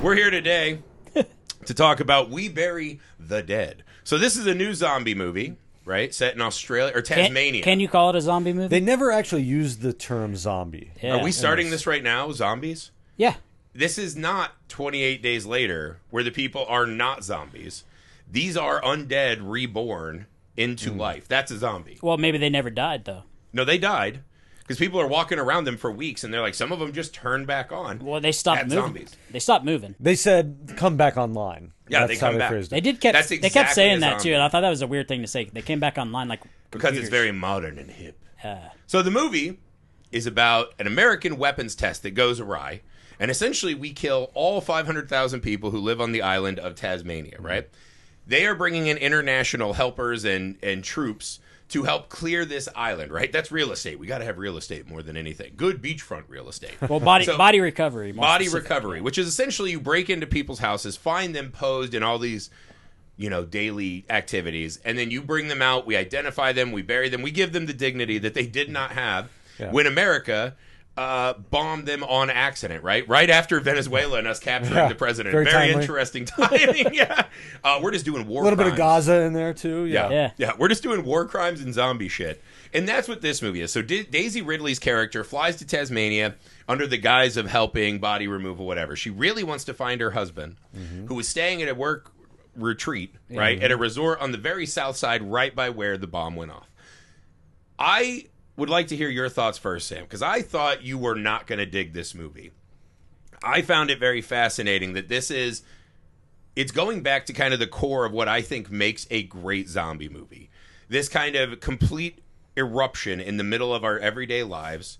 We're here today to talk about We Bury the Dead. So this is a new zombie movie, right? Set in Australia or Tasmania. Can you call it a zombie movie? They never actually used the term zombie. Yeah. Are we starting this right now, zombies? Yeah. This is not 28 Days Later, where the people are not zombies. These are undead reborn into life. That's a zombie. Well, maybe they never died, though. No, they died. Because people are walking around them for weeks, and they're like, some of them just turned back on. Well, they stopped moving. Zombies. They stopped moving. They said, come back online. Yeah, That's they come how back. phrased it. They did That's they kept exactly saying a that, zombie. too, and I thought that was a weird thing to say. They came back online like Because it's computers. very modern and hip. So the movie is about an American weapons test that goes awry, and essentially we kill all 500,000 people who live on the island of Tasmania, right? They are bringing in international helpers and troops to help clear this island, right? That's real estate. We got to have real estate more than anything. Good beachfront real estate. Well, body recovery. More Body specific. recovery, which is essentially you break into people's houses, find them posed in all these, daily activities, and then you bring them out, we identify them, we bury them, we give them the dignity that they did not have when America bombed them on accident, right? Right after Venezuela and us capturing the president. Very timely. Interesting timing, yeah. We're just doing war A little crimes. bit of Gaza in there, too. Yeah. We're just doing war crimes and zombie shit. And that's what this movie is. So Daisy Ridley's character flies to Tasmania under the guise of helping body removal, whatever. She really wants to find her husband, who was staying at a work retreat, right, at a resort on the very south side, right by where the bomb went off. I would like to hear your thoughts first, Sam, because I thought you were not going to dig this movie. I found it very fascinating that it's going back to kind of the core of what I think makes a great zombie movie. This kind of complete eruption in the middle of our everyday lives.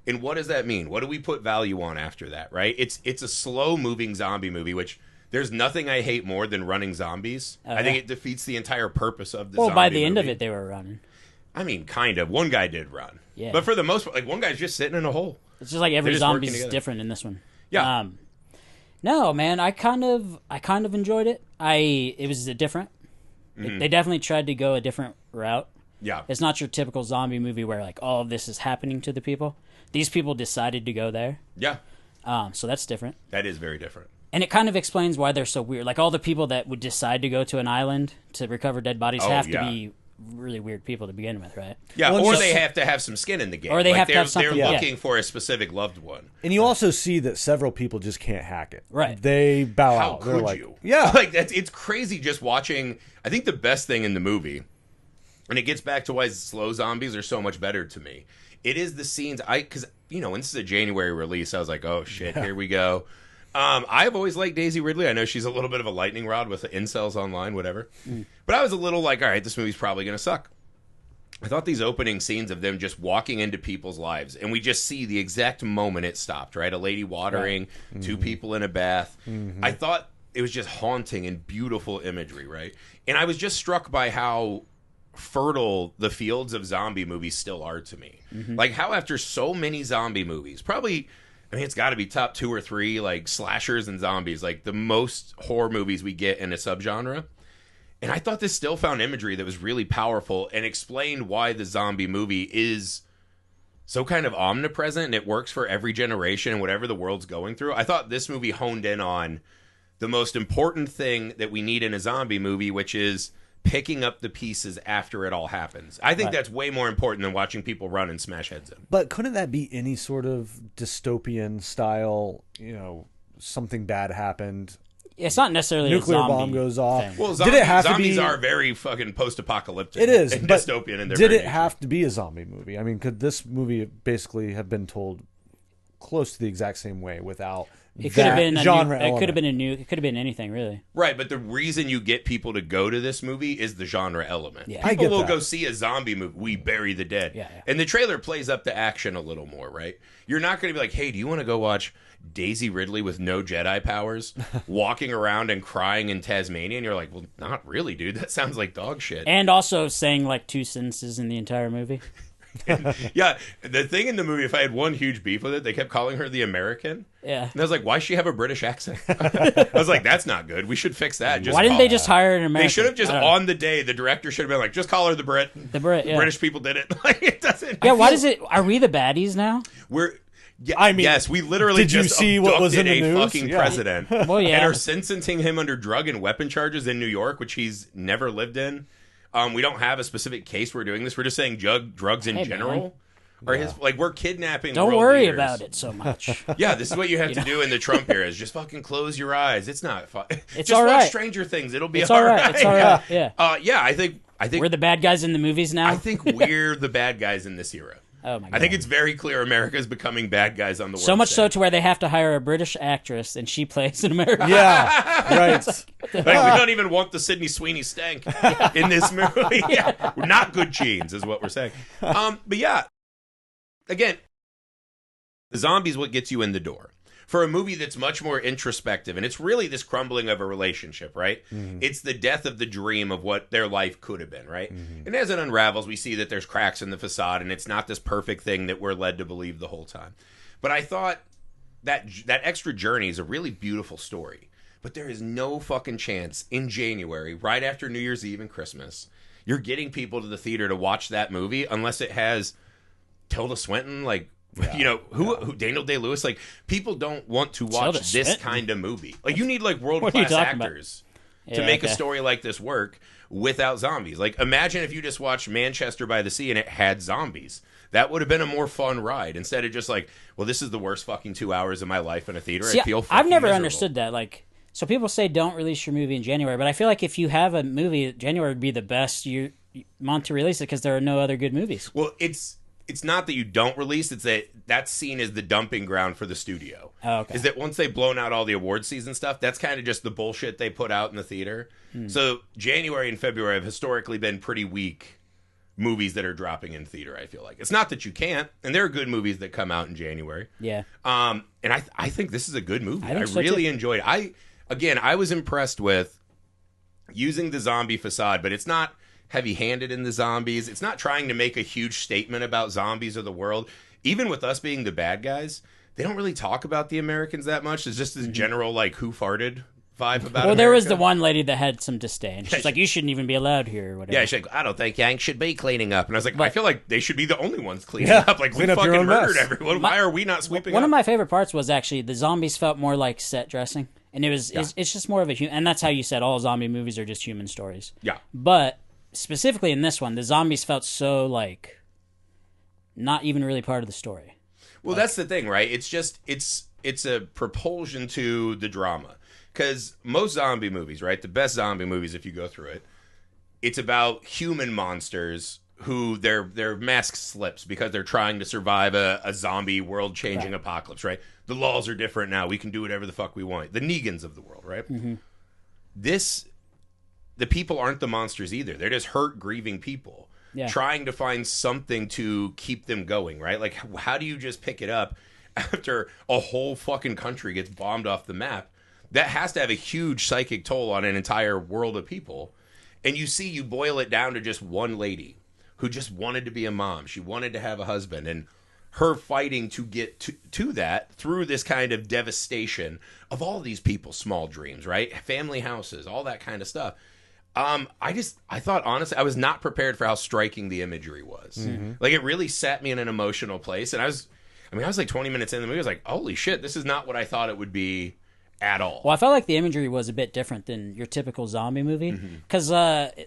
And what does that mean? What do we put value on after that, right? It's a slow-moving zombie movie, which there's nothing I hate more than running zombies. I think it defeats the entire purpose of the zombie movie. Well, by the end of it, they were running. I mean, kind of. One guy did run. Yeah. But for the most part, like, one guy's just sitting in a hole. It's just like every They're just zombie working is together. different in this one. Yeah. No, man, I kind of enjoyed it. It was different. They definitely tried to go a different route. Yeah. It's not your typical zombie movie where like all of this is happening to the people. These people decided to go there. Yeah. So that's different. That is very different. And it kind of explains why they're so weird. Like all the people that would decide to go to an island to recover dead bodies have to be really weird people to begin with, right? Yeah, Well, or so- they have to have some skin in the game. Or they Like, have to have something, They're yeah. looking for a specific loved one. And you also see that several people just can't hack it. Right. They bow How out. They're could like, you? Yeah. Like, it's crazy just watching. I think the best thing in the movie, and it gets back to why slow zombies are so much better to me, it is the scenes. Because, when this is a January release, I was like, oh, shit, here we go. I've always liked Daisy Ridley. I know she's a little bit of a lightning rod with the incels online, whatever. But I was a little like, all right, this movie's probably going to suck. I thought these opening scenes of them just walking into people's lives, and we just see the exact moment it stopped, right? A lady watering, two people in a bath. I thought it was just haunting and beautiful imagery, right? And I was just struck by how fertile the fields of zombie movies still are to me. Like how after so many zombie movies, probably, I mean, it's got to be top 2 or 3, like slashers and zombies, like the most horror movies we get in a subgenre. And I thought this still found imagery that was really powerful and explained why the zombie movie is so kind of omnipresent and it works for every generation and whatever the world's going through. I thought this movie honed in on the most important thing that we need in a zombie movie, which is picking up the pieces after it all happens. I think that's way more important than watching people run and smash heads in. But couldn't that be any sort of dystopian style, something bad happened? It's not necessarily Nuclear a zombie bomb goes off. thing. Well, Did it have to zombies be- are very fucking post-apocalyptic. It is, and but dystopian in their did very it nature. have to be a zombie movie? I mean, could this movie basically have been told close to the exact same way without It could have been genre it could have element? been it could have been anything really. Right, but the reason you get people to go to this movie is the genre element. Yeah. People I get will that. go see a zombie movie, We Bury the Dead. Yeah. And the trailer plays up the action a little more, right? You're not going to be like, hey, do you want to go watch Daisy Ridley with no Jedi powers walking around and crying in Tasmania? And you're like, well, not really, dude. That sounds like dog shit. And also saying like 2 sentences in the entire movie. Yeah, the thing in the movie, if I had one huge beef with it, they kept calling her the American. Yeah. And I was like, why does she have a British accent? I was like, that's not good. We should fix that. Why didn't they just hire an American? They should have just, I don't know. on the day, the director should have been like, just call her the Brit. The Brit, yeah. British people did it. Like, it doesn't. Yeah, why does it? Are we the baddies now? Yeah, I mean, yes, we literally did you just see what was in abducted the a news? fucking Yeah. president. Well, yeah. And are sentencing him under drug and weapon charges in New York, which he's never lived in. We don't have a specific case we're doing this. We're just saying drugs in general. Or his, like, we're kidnapping Don't world worry leaders. about it so much. Yeah, this is what you have to do in the Trump era is just fucking close your eyes. It's not fun. It's just all watch right. Stranger Things. It'll be It's all all right. right. It's all right. Yeah. Yeah, I think We're the bad guys in the movies now. I think we're the bad guys in this era. Oh my god. I think it's very clear America is becoming bad guys on the world so much stage. so to where they have to hire a British actress and she plays an American. Yeah, right. Like, we don't even want the Sydney Sweeney stank in this movie. Yeah, not good genes is what we're saying. But yeah, again, the zombie's what gets you in the door. For a movie that's much more introspective, and it's really this crumbling of a relationship, right? Mm-hmm. It's the death of the dream of what their life could have been, right? Mm-hmm. And as it unravels, we see that there's cracks in the facade, and it's not this perfect thing that we're led to believe the whole time. But I thought that extra journey is a really beautiful story. But there is no fucking chance in January, right after New Year's Eve and Christmas, you're getting people to the theater to watch that movie unless it has Tilda Swinton, like, yeah, you know, who Daniel Day-Lewis, like, people don't want to watch this kind of movie. Like, you need, like, world-class actors to make a story like this work without zombies. Like, imagine if you just watched Manchester by the Sea and it had zombies. That would have been a more fun ride instead of just like, well, this is the worst fucking 2 hours of my life in a theater. See, I feel fucking I've never miserable. understood that. Like, so people say don't release your movie in January, but I feel like if you have a movie, January would be the best month to release it because there are no other good movies. Well, it's not that you don't release, it's that that's seen as the dumping ground for the studio. Oh, okay. Is that once they've blown out all the award season stuff, that's kind of just the bullshit they put out in the theater. So January and February have historically been pretty weak movies that are dropping in theater, I feel like. It's not that you can't, and there are good movies that come out in January. Yeah. And I think this is a good movie. I so really too. enjoyed it. I was impressed with using the zombie facade, but it's not heavy-handed in the zombies. It's not trying to make a huge statement about zombies or the world. Even with us being the bad guys, they don't really talk about the Americans that much. There's just this general, like, who farted vibe about Well, there was America. the one lady that had some disdain. She's like, you shouldn't even be allowed here or whatever. Yeah, she's like, I don't think Yank should be cleaning up. And I was like, I feel like they should be the only ones cleaning up. Like, we clean up your fucking own murdered mess. everyone. Why are we not sweeping up? One of my favorite parts was actually the zombies felt more like set dressing. And it's just more of a and that's how you said all zombie movies are just human stories. Yeah. But specifically in this one, the zombies felt so like not even really part of the story. Well, that's the thing, right? It's just it's a propulsion to the drama. Because most zombie movies, right? The best zombie movies, if you go through it, it's about human monsters who their mask slips because they're trying to survive a zombie world-changing apocalypse, right? The laws are different now. We can do whatever the fuck we want. The Negans of the world, right? Mm-hmm. The people aren't the monsters either. They're just hurt, grieving people trying to find something to keep them going, right? Like, how do you just pick it up after a whole fucking country gets bombed off the map? That has to have a huge psychic toll on an entire world of people. And you boil it down to just one lady who just wanted to be a mom. She wanted to have a husband. And her fighting to get to that through this kind of devastation of all these people's small dreams, right? Family houses, all that kind of stuff. I thought, honestly, I was not prepared for how striking the imagery was. Mm-hmm. Like, it really set me in an emotional place. And I was like 20 minutes in the movie. I was like, holy shit, this is not what I thought it would be at all. Well, I felt like the imagery was a bit different than your typical zombie movie because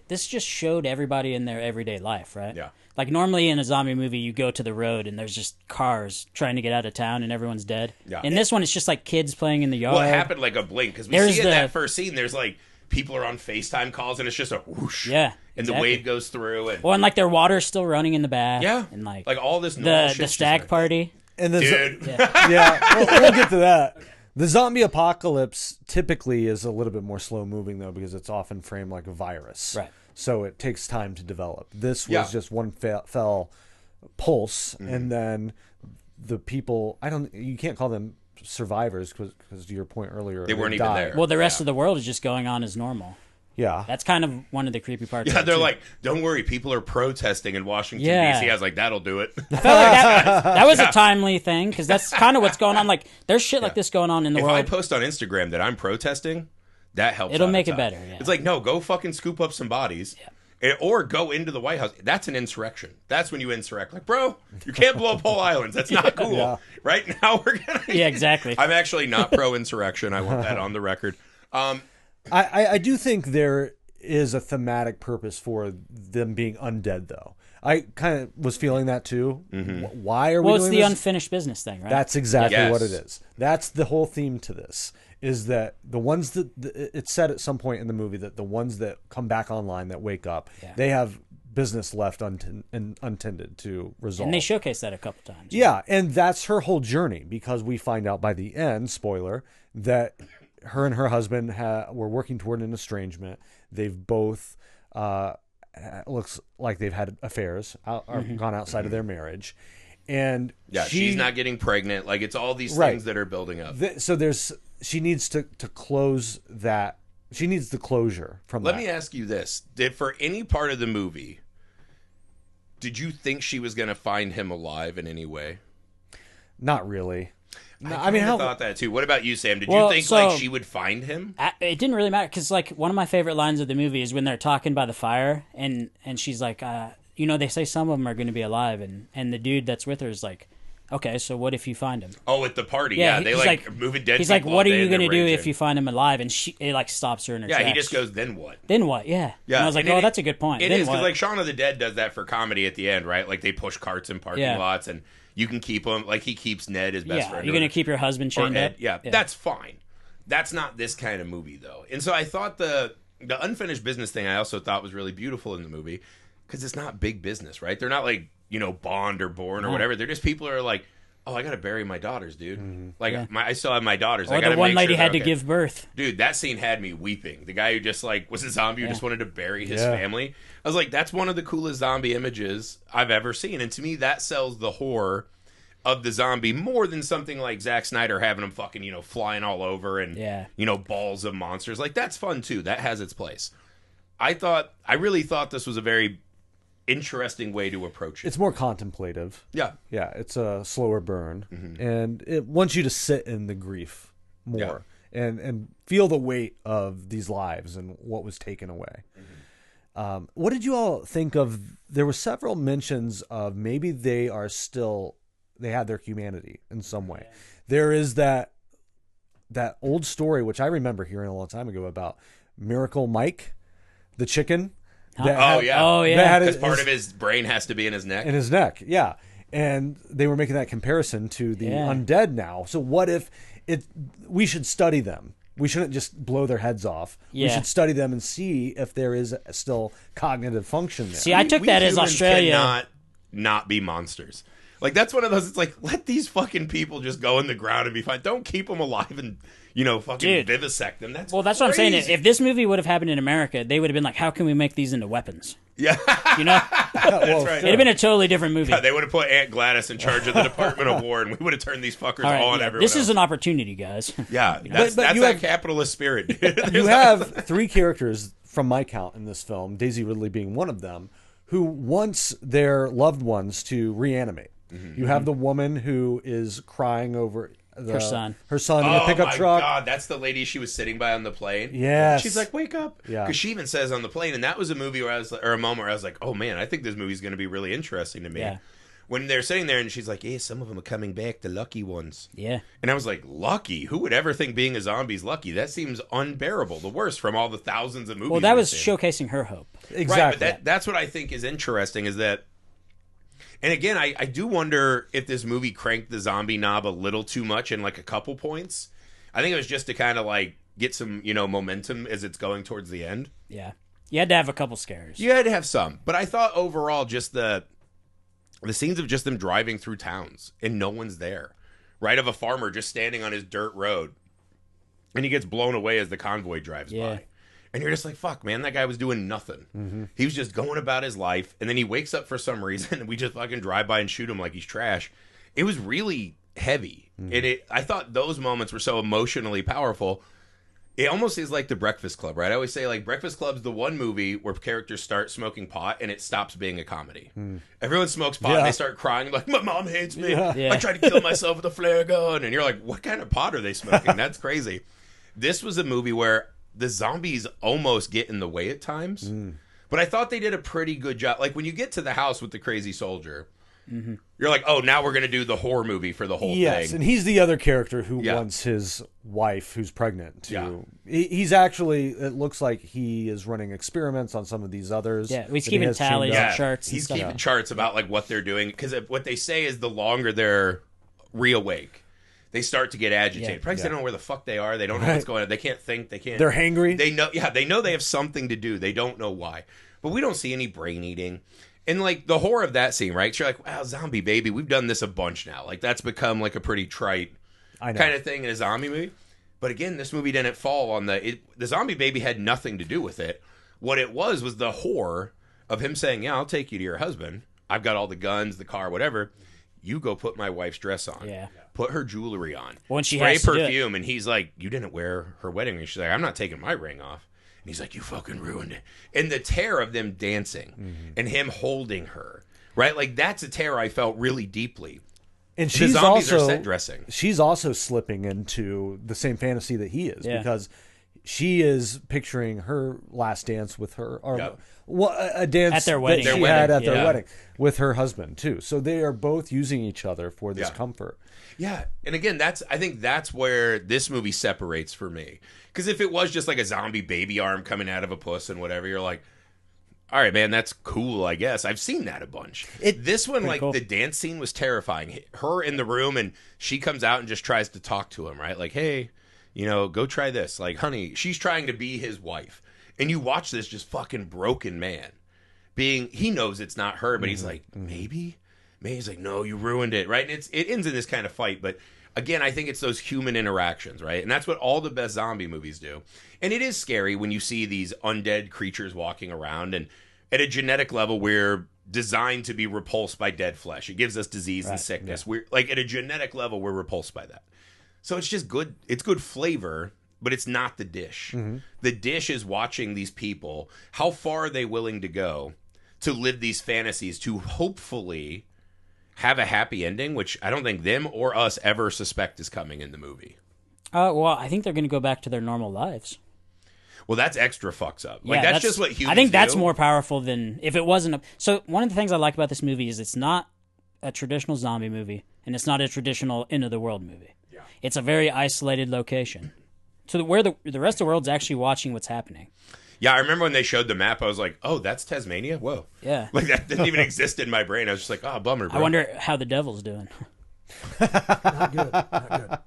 this just showed everybody in their everyday life, right? Yeah. Like normally in a zombie movie, you go to the road and there's just cars trying to get out of town and everyone's dead. Yeah. In this one, it's just like kids playing in the yard. Well, it happened like a blink because we see in that first scene, there's like people are on FaceTime calls and it's just a whoosh. Yeah. And the wave goes through. And like their water's still running in the back. Yeah. And like all this the stag party. And dude. We'll get to that. The zombie apocalypse typically is a little bit more slow moving though because it's often framed like a virus. Right. So it takes time to develop. This was just one fell pulse, and then the people. You can't call them survivors because to your point earlier, they weren't even there. Well, the rest of the world is just going on as normal. Yeah, that's kind of one of the creepy parts. Yeah, they're like, don't worry, people are protesting in Washington D.C. I was like, that'll do it. I felt like that was a timely thing because that's kind of what's going on. Like, there's shit like this going on in the world. If I post on Instagram that I'm protesting, that helps. It'll make it better. Yeah. It's like, no, go fucking scoop up some bodies Or go into the White House. That's an insurrection. That's when you insurrect. Like, bro, you can't blow up whole islands. That's not cool. Yeah. Right now we're going to... Yeah, exactly. I'm actually not pro-insurrection. I want that on the record. I do think there is a thematic purpose for them being undead, though. I kind of was feeling that, too. Mm-hmm. Why are we doing this? Well, it's the unfinished business thing, right? That's exactly what it is. That's the whole theme to this. Is that the ones that it's said at some point in the movie that the ones that come back online that wake up, they have business left untended to resolve. And they showcase that a couple times. Yeah, and that's her whole journey because we find out by the end, spoiler, that her and her husband were working toward an estrangement. They've both looks like they've had affairs or gone outside of their marriage. And she's not getting pregnant. Like it's all these things that are building up. She needs to close that. She needs the closure from that. Let me ask you this. For any part of the movie, did you think she was going to find him alive in any way? Not really. I thought that too. What about you, Sam? Did you think like she would find him? It didn't really matter because like one of my favorite lines of the movie is when they're talking by the fire and she's like, they say some of them are going to be alive and the dude that's with her is like, okay, so what if you find him? Oh, at the party, yeah. They like moving dead. He's like, what are you going to do if you find him alive? And it like stops her in her tracks. He just goes, then what? Then what? Yeah. And I was like, that's a good point. It is because like Shaun of the Dead does that for comedy at the end, right? Like they push carts in parking lots and you can keep him. Like he keeps Ned his best friend. You're going to keep your husband chained up? Yeah, that's fine. That's not this kind of movie though. And so I thought the unfinished business thing I also thought was really beautiful in the movie because it's not big business, right? They're not like, Bond or Bourne or whatever. They're just people who are like, oh, I got to bury my daughters, dude. Mm-hmm. Like, I still have my daughters. Or I gotta the one make lady sure had to give birth. Dude, that scene had me weeping. The guy who just, like, was a zombie who just wanted to bury his family. I was like, that's one of the coolest zombie images I've ever seen. And to me, that sells the horror of the zombie more than something like Zack Snyder having them fucking, flying all over and, balls of monsters. Like, that's fun, too. That has its place. I really thought this was a very interesting way to approach it. It's more contemplative. Yeah. It's a slower burn, and it wants you to sit in the grief more and feel the weight of these lives and what was taken away. What did you all think of? There were several mentions of maybe they had their humanity in some way. There is that old story which I remember hearing a long time ago about Miracle Mike, the chicken. Because part of his brain has to be in his neck. In his neck, yeah. And they were making that comparison to the undead now. So what if we should study them. We shouldn't just blow their heads off. Yeah. We should study them and see if there is still cognitive function there. See, I took that as Australia. Cannot not be monsters. Like, that's one of those, it's like, let these fucking people just go in the ground and be fine. Don't keep them alive and, fucking vivisect them. That's what I'm saying. If this movie would have happened in America, they would have been like, how can we make these into weapons? Yeah. That's right. It'd have been a totally different movie. Yeah, they would have put Aunt Gladys in charge of the Department of War, and we would have turned these fuckers on everyone This else. is an opportunity, guys. Yeah, that's that capitalist spirit. You have three characters, from my count, in this film, Daisy Ridley being one of them, who wants their loved ones to reanimate. Mm-hmm. You have the woman who is crying over her son in the pickup truck. Oh my God, that's the lady she was sitting by on the plane. Yes, she's like, "Wake up!" Yeah, because she even says on the plane, and that was a movie where a moment where I was like, "Oh man, I think this movie's going to be really interesting to me." Yeah. When they're sitting there and she's like, "Yeah, some of them are coming back, the lucky ones." Yeah, and I was like, "Lucky? Who would ever think being a zombie is lucky? That seems unbearable. The worst from all the thousands of movies." Well, that was showcasing her hope. Exactly. Right, but that's what I think is interesting is that. And again, I do wonder if this movie cranked the zombie knob a little too much in like a couple points. I think it was just to kind of like get some, momentum as it's going towards the end. Yeah. You had to have a couple scares. You had to have some. But I thought overall just the scenes of just them driving through towns and no one's there, right? Of a farmer just standing on his dirt road and he gets blown away as the convoy drives by. And you're just like, fuck, man, that guy was doing nothing. Mm-hmm. He was just going about his life. And then he wakes up for some reason and we just fucking drive by and shoot him like he's trash. It was really heavy. Mm-hmm. And I thought those moments were so emotionally powerful. It almost is like The Breakfast Club, right? I always say, like, Breakfast Club's the one movie where characters start smoking pot and it stops being a comedy. Mm. Everyone smokes pot and they start crying like, my mom hates me. Yeah. I tried to kill myself with a flare gun. And you're like, what kind of pot are they smoking? That's crazy. This was a movie where the zombies almost get in the way at times, But I thought they did a pretty good job. Like when you get to the house with the crazy soldier, you're like, oh, now we're going to do the horror movie for the whole thing. Yes, and he's the other character who wants his wife, who's pregnant, to... Yeah. He's actually... It looks like he is running experiments on some of these others. Yeah, he's keeping tallies and charts. He's and keeping charts about like what they're doing. Because what they say is the longer they're reawake, they start to get agitated. Probably 'cause they don't know where the fuck they are. They don't know what's going on. They can't think. They can't... They're hangry. They know, they know they have something to do. They don't know why. But we don't see any brain eating. And, like, the horror of that scene, right? So you're like, wow, zombie baby. We've done this a bunch now. Like, that's become, like, a pretty trite kind of thing in a zombie movie. But, again, this movie didn't fall on the zombie baby had nothing to do with it. What it was the horror of him saying, yeah, I'll take you to your husband. I've got all the guns, the car, whatever. You go put my wife's dress on. Yeah. Put her jewelry on. When she spray has to do it. perfume. And he's like, you didn't wear her wedding ring. She's like, I'm not taking my ring off. And he's like, you fucking ruined it. And the terror of them dancing and him holding her, right? Like, that's a terror I felt really deeply. And the zombies are set dressing. She's also slipping into the same fantasy that he is, because she is picturing her last dance with her, or a dance at their wedding. that she had at their wedding with her husband too. So they are both using each other for this comfort. Yeah, and again, I think that's where this movie separates for me. Because if it was just like a zombie baby arm coming out of a puss and whatever, you're like, all right, man, that's cool, I guess. I've seen that a bunch. This one, like, cool. The dance scene was terrifying. Her in the room, and she comes out and just tries to talk to him, right? Like, hey, go try this. Like, honey, she's trying to be his wife. And you watch this just fucking broken man. He knows it's not her, but he's like, maybe? Maybe he's like, no, you ruined it, right? And it ends in this kind of fight, but again, I think it's those human interactions, right? And that's what all the best zombie movies do. And it is scary when you see these undead creatures walking around, and at a genetic level, we're designed to be repulsed by dead flesh. It gives us disease and sickness. Yeah. We're like, at a genetic level, we're repulsed by that. So it's just good. It's good flavor, but it's not the dish. The dish is watching these people. How far are they willing to go to live these fantasies to hopefully have a happy ending, which I don't think them or us ever suspect is coming in the movie. Well, I think they're going to go back to their normal lives. Well, that's extra fucks up. Like, that's just what humans I think that's do. more powerful than if it wasn't. So one of the things I like about this movie is it's not a traditional zombie movie, and it's not a traditional end of the world movie. Yeah. It's a very isolated location. So where the rest of the world's actually watching what's happening. Yeah, I remember when they showed the map, I was like, oh, that's Tasmania? Whoa. Yeah. Like, that didn't even exist in my brain. I was just like, oh, bummer, bro. I wonder how the devil's doing. Not good.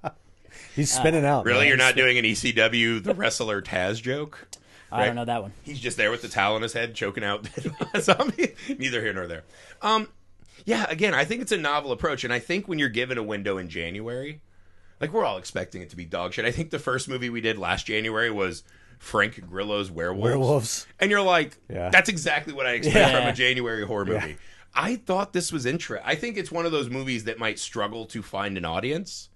He's spinning out. Really? Man. You're not doing an ECW, the wrestler Taz joke? I don't know that one. He's just there with the towel on his head, choking out a zombie. Neither here nor there. Yeah, again, I think it's a novel approach, and I think when you're given a window in January, like, we're all expecting it to be dog shit. I think the first movie we did last January was Frank Grillo's Werewolves. And you're like, that's exactly what I expect from a January horror movie. Yeah. I thought this was interesting. I think it's one of those movies that might struggle to find an audience,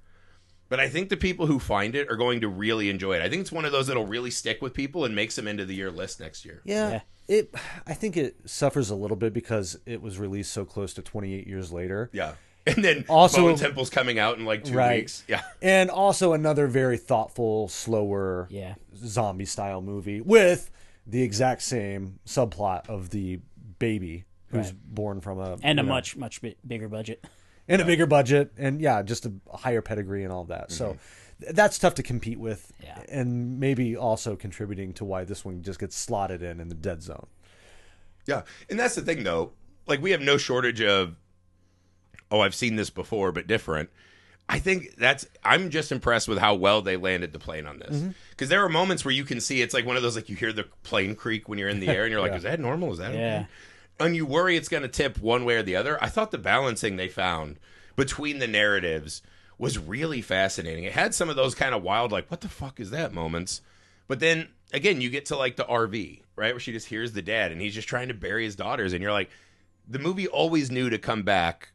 but I think the people who find it are going to really enjoy it. I think it's one of those that'll really stick with people and makes them into the year list next year. Yeah. I think it suffers a little bit because it was released so close to 28 years later. Yeah. And then also, Bone Temple's coming out in like 2 weeks. Yeah. And also another very thoughtful, slower zombie-style movie with the exact same subplot of the baby who's born from a... And a much, much bigger budget. And a bigger budget. And, just a higher pedigree and all that. So that's tough to compete with. Yeah. And maybe also contributing to why this one just gets slotted in the dead zone. Yeah. And that's the thing, though. Like, we have no shortage of... oh, I've seen this before, but different. I think I'm just impressed with how well they landed the plane on this. Because there are moments where you can see it's like one of those, like, you hear the plane creak when you're in the air and you're like, is that normal? Is that okay? And you worry it's going to tip one way or the other. I thought the balancing they found between the narratives was really fascinating. It had some of those kind of wild, like, what the fuck is that moments? But then, again, you get to, like, the RV, right? Where she just hears the dad and he's just trying to bury his daughters. And you're like, the movie always knew to come back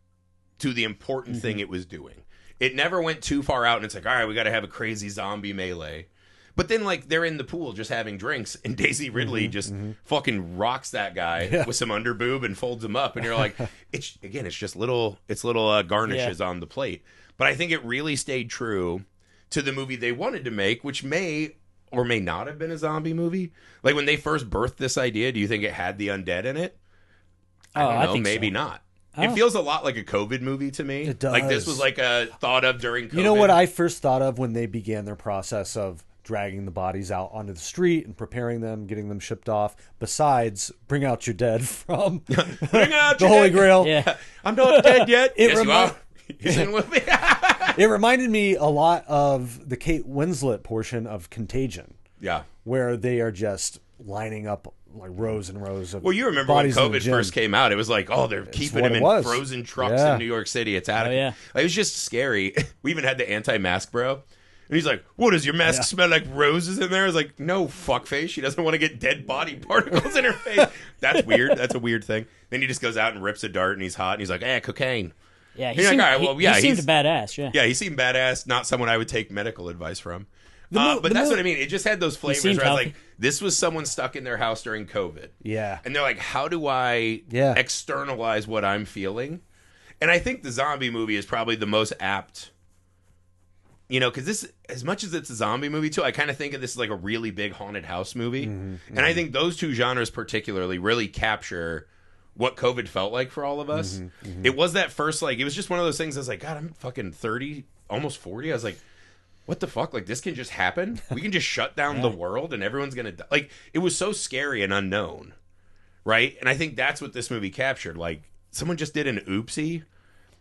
to the important thing it was doing. It never went too far out, and it's like, all right, we got to have a crazy zombie melee. But then, like, they're in the pool just having drinks, and Daisy Ridley just fucking rocks that guy with some underboob and folds him up, and you're like, it's just little garnishes on the plate. But I think it really stayed true to the movie they wanted to make, which may or may not have been a zombie movie. Like when they first birthed this idea, do you think it had the undead in it? I don't know, think maybe so. not. Oh. It feels a lot like a COVID movie to me. It does. Like this was like a thought of during COVID. You know what I first thought of when they began their process of dragging the bodies out onto the street and preparing them, getting them shipped off, besides Bring Out Your Dead from Bring out the your Holy dead. Grail. Yeah. I'm not dead yet. It Yes, you remi- are. He's in with me. It reminded me a lot of the Kate Winslet portion of Contagion, Yeah. where they are just lining up like rows and rows of Well, you remember when bodies in the COVID gym. first came out, it was like, oh, they're keeping what him it in was. frozen trucks Yeah. in New York City. It's out of Oh, yeah. Like, it was just scary. We even had the anti-mask bro. And he's like, what, does your mask smell like roses in there? I was like, no, fuckface. She doesn't want to get dead body particles in her face. That's weird. That's a weird thing. Then he just goes out and rips a dart and he's hot and he's like, cocaine. Yeah, He's like, seemed, all right, well, yeah, he seemed he's- badass. Yeah. Yeah, he seemed badass. Not someone I would take medical advice from. But the that's mo- what I mean. It just had those flavors where seemed I was like, healthy. this was someone stuck in their house during COVID. Yeah. And they're like, how do I Yeah. externalize what I'm feeling? And I think the zombie movie is probably the most apt, because this, as much as it's a zombie movie too, I kind of think of this as like a really big haunted house movie. And I think those two genres particularly really capture what COVID felt like for all of us. It was that first, it was just one of those things I was like, God, I'm fucking 30, almost 40. I was like, what the fuck? Like, this can just happen? We can just shut down the world and everyone's going to die. Like, it was so scary and unknown, right? And I think that's what this movie captured. Like, someone just did an oopsie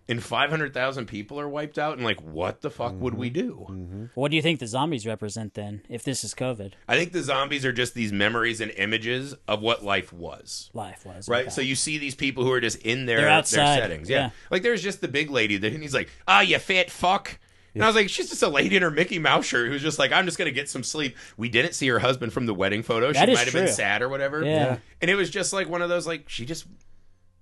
and 500,000 people are wiped out. And, like, what the fuck would we do? What do you think the zombies represent then, if this is COVID? I think the zombies are just these memories and images of what life was. Life was. Right, okay. so you see these people who are just in They're their outside, settings. Yeah. yeah. Like there's just the big lady that, and he's like, you fat fuck. And I was like, she's just a lady in her Mickey Mouse shirt who's just like, I'm just going to get some sleep. We didn't see her husband from the wedding photo. That She is might have been true. sad or whatever. Yeah. And it was just like one of those, like, she just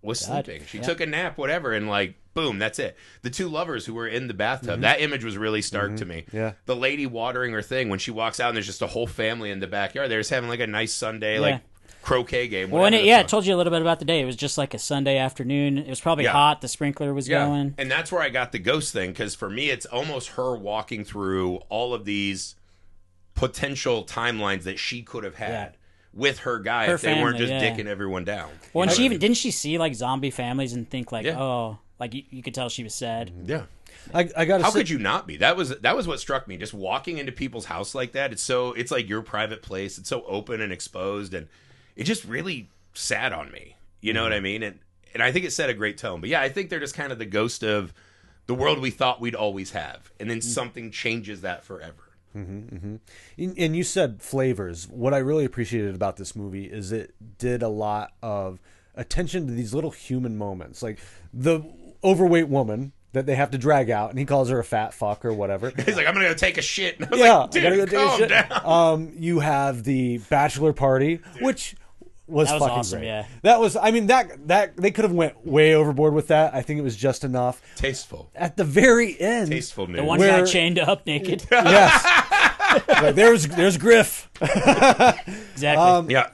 was God. sleeping. She Yeah. took a nap, whatever, and like, boom, that's it. The two lovers who were in the bathtub, that image was really stark to me. Yeah. The lady watering her thing, when she walks out and there's just a whole family in the backyard, they're just having like a nice Sunday, like, croquet game. Well, and whatever it, the yeah, fuck. it told you a little bit about the day. It was just like a Sunday afternoon. It was probably Yeah. hot. The sprinkler was going. And that's where I got the ghost thing, because for me, it's almost her walking through all of these potential timelines that she could have had Yeah. with her guy Her if they weren't family, just yeah. dicking everyone down. Well, and You she know even what didn't she see like zombie families and think like, Yeah. oh, like you could tell she was sad. I mean? Yeah. I got How could you not be? That was what struck me. Just walking into people's house like that. It's like your private place. It's so open and exposed, and it just really sat on me. You know what I mean? And I think it set a great tone. But yeah, I think they're just kind of the ghost of the world we thought we'd always have, and then something changes that forever. And you said flavors. What I really appreciated about this movie is it did a lot of attention to these little human moments, like the overweight woman that they have to drag out, and he calls her a fat fuck or whatever. He's like, I'm gonna go take a shit. And I was Yeah, like, dude, I gotta go take a calm shit. down. You have the bachelor party, which was That was fucking awesome, great. yeah. That was, I mean, that they could have went way overboard with that. I think it was just enough. Tasteful. At the very end, Tasteful The news. one Where- guy chained up naked. yes, Like, there's Griff. Exactly. Yeah.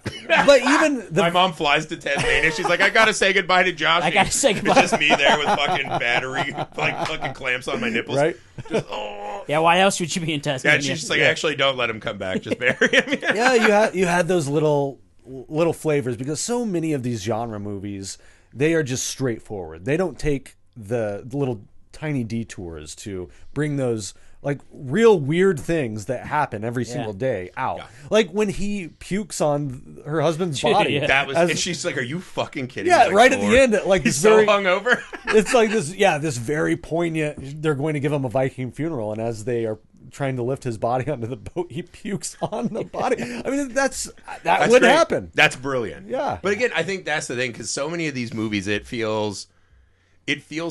But even My the mom flies to Tasmania. She's like, I gotta say goodbye to Josh. I gotta say goodbye. It's just me there with fucking battery, like fucking clamps on my nipples. right. Just, oh. Yeah, why else would you be in Yeah, Tasmania? and she's just like, actually, don't let him come back. Just bury him. Yeah, you had those little flavors, because so many of these genre movies, they are just straightforward. They don't take the little tiny detours to bring those like real weird things that happen every single day out. Yeah. Like when he pukes on her husband's body. Yeah. That was, As- and she's like, "Are you fucking kidding?" Yeah, He's like, right at the "Lord." end, like He's this so very hungover. it's like this very poignant. They're going to give him a Viking funeral, and as they are trying to lift his body onto the boat, he pukes on the body. I mean, that That's would great. happen. That's brilliant. Yeah. But again, I think that's the thing, because so many of these movies, it feels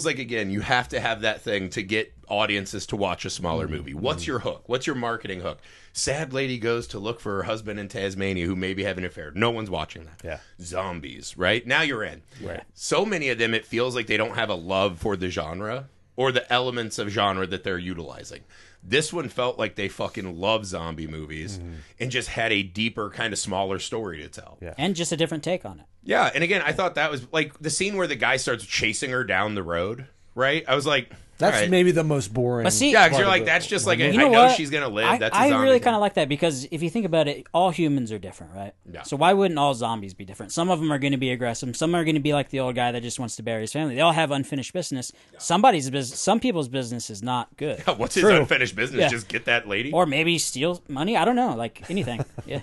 like, again, you have to have that thing to get audiences to watch a smaller movie. What's your hook? What's your marketing hook? Sad lady goes to look for her husband in Tasmania who may be having an affair. No one's watching that. Yeah. Zombies, right? Now you're in. Right. So many of them, it feels like they don't have a love for the genre or the elements of genre that they're utilizing. This one felt like they fucking love zombie movies and just had a deeper, kind of smaller story to tell. Yeah. And just a different take on it. Yeah, and again, I thought that was like the scene where the guy starts chasing her down the road, right? I was like, That's All right. maybe the most boring. But see- Yeah, because part you're of like, it. that's just like, You know I know what? she's going to live. That's a I zombie really thing. kind of like that because if you think about it, all humans are different, right? Yeah. So why wouldn't all zombies be different? Some of them are going to be aggressive. Some are going to be like the old guy that just wants to bury his family. They all have unfinished business. Somebody's business, some people's business is not good. What's his True. unfinished business? Yeah. Just get that lady? Or maybe steal money. I don't know. Like anything. Yeah.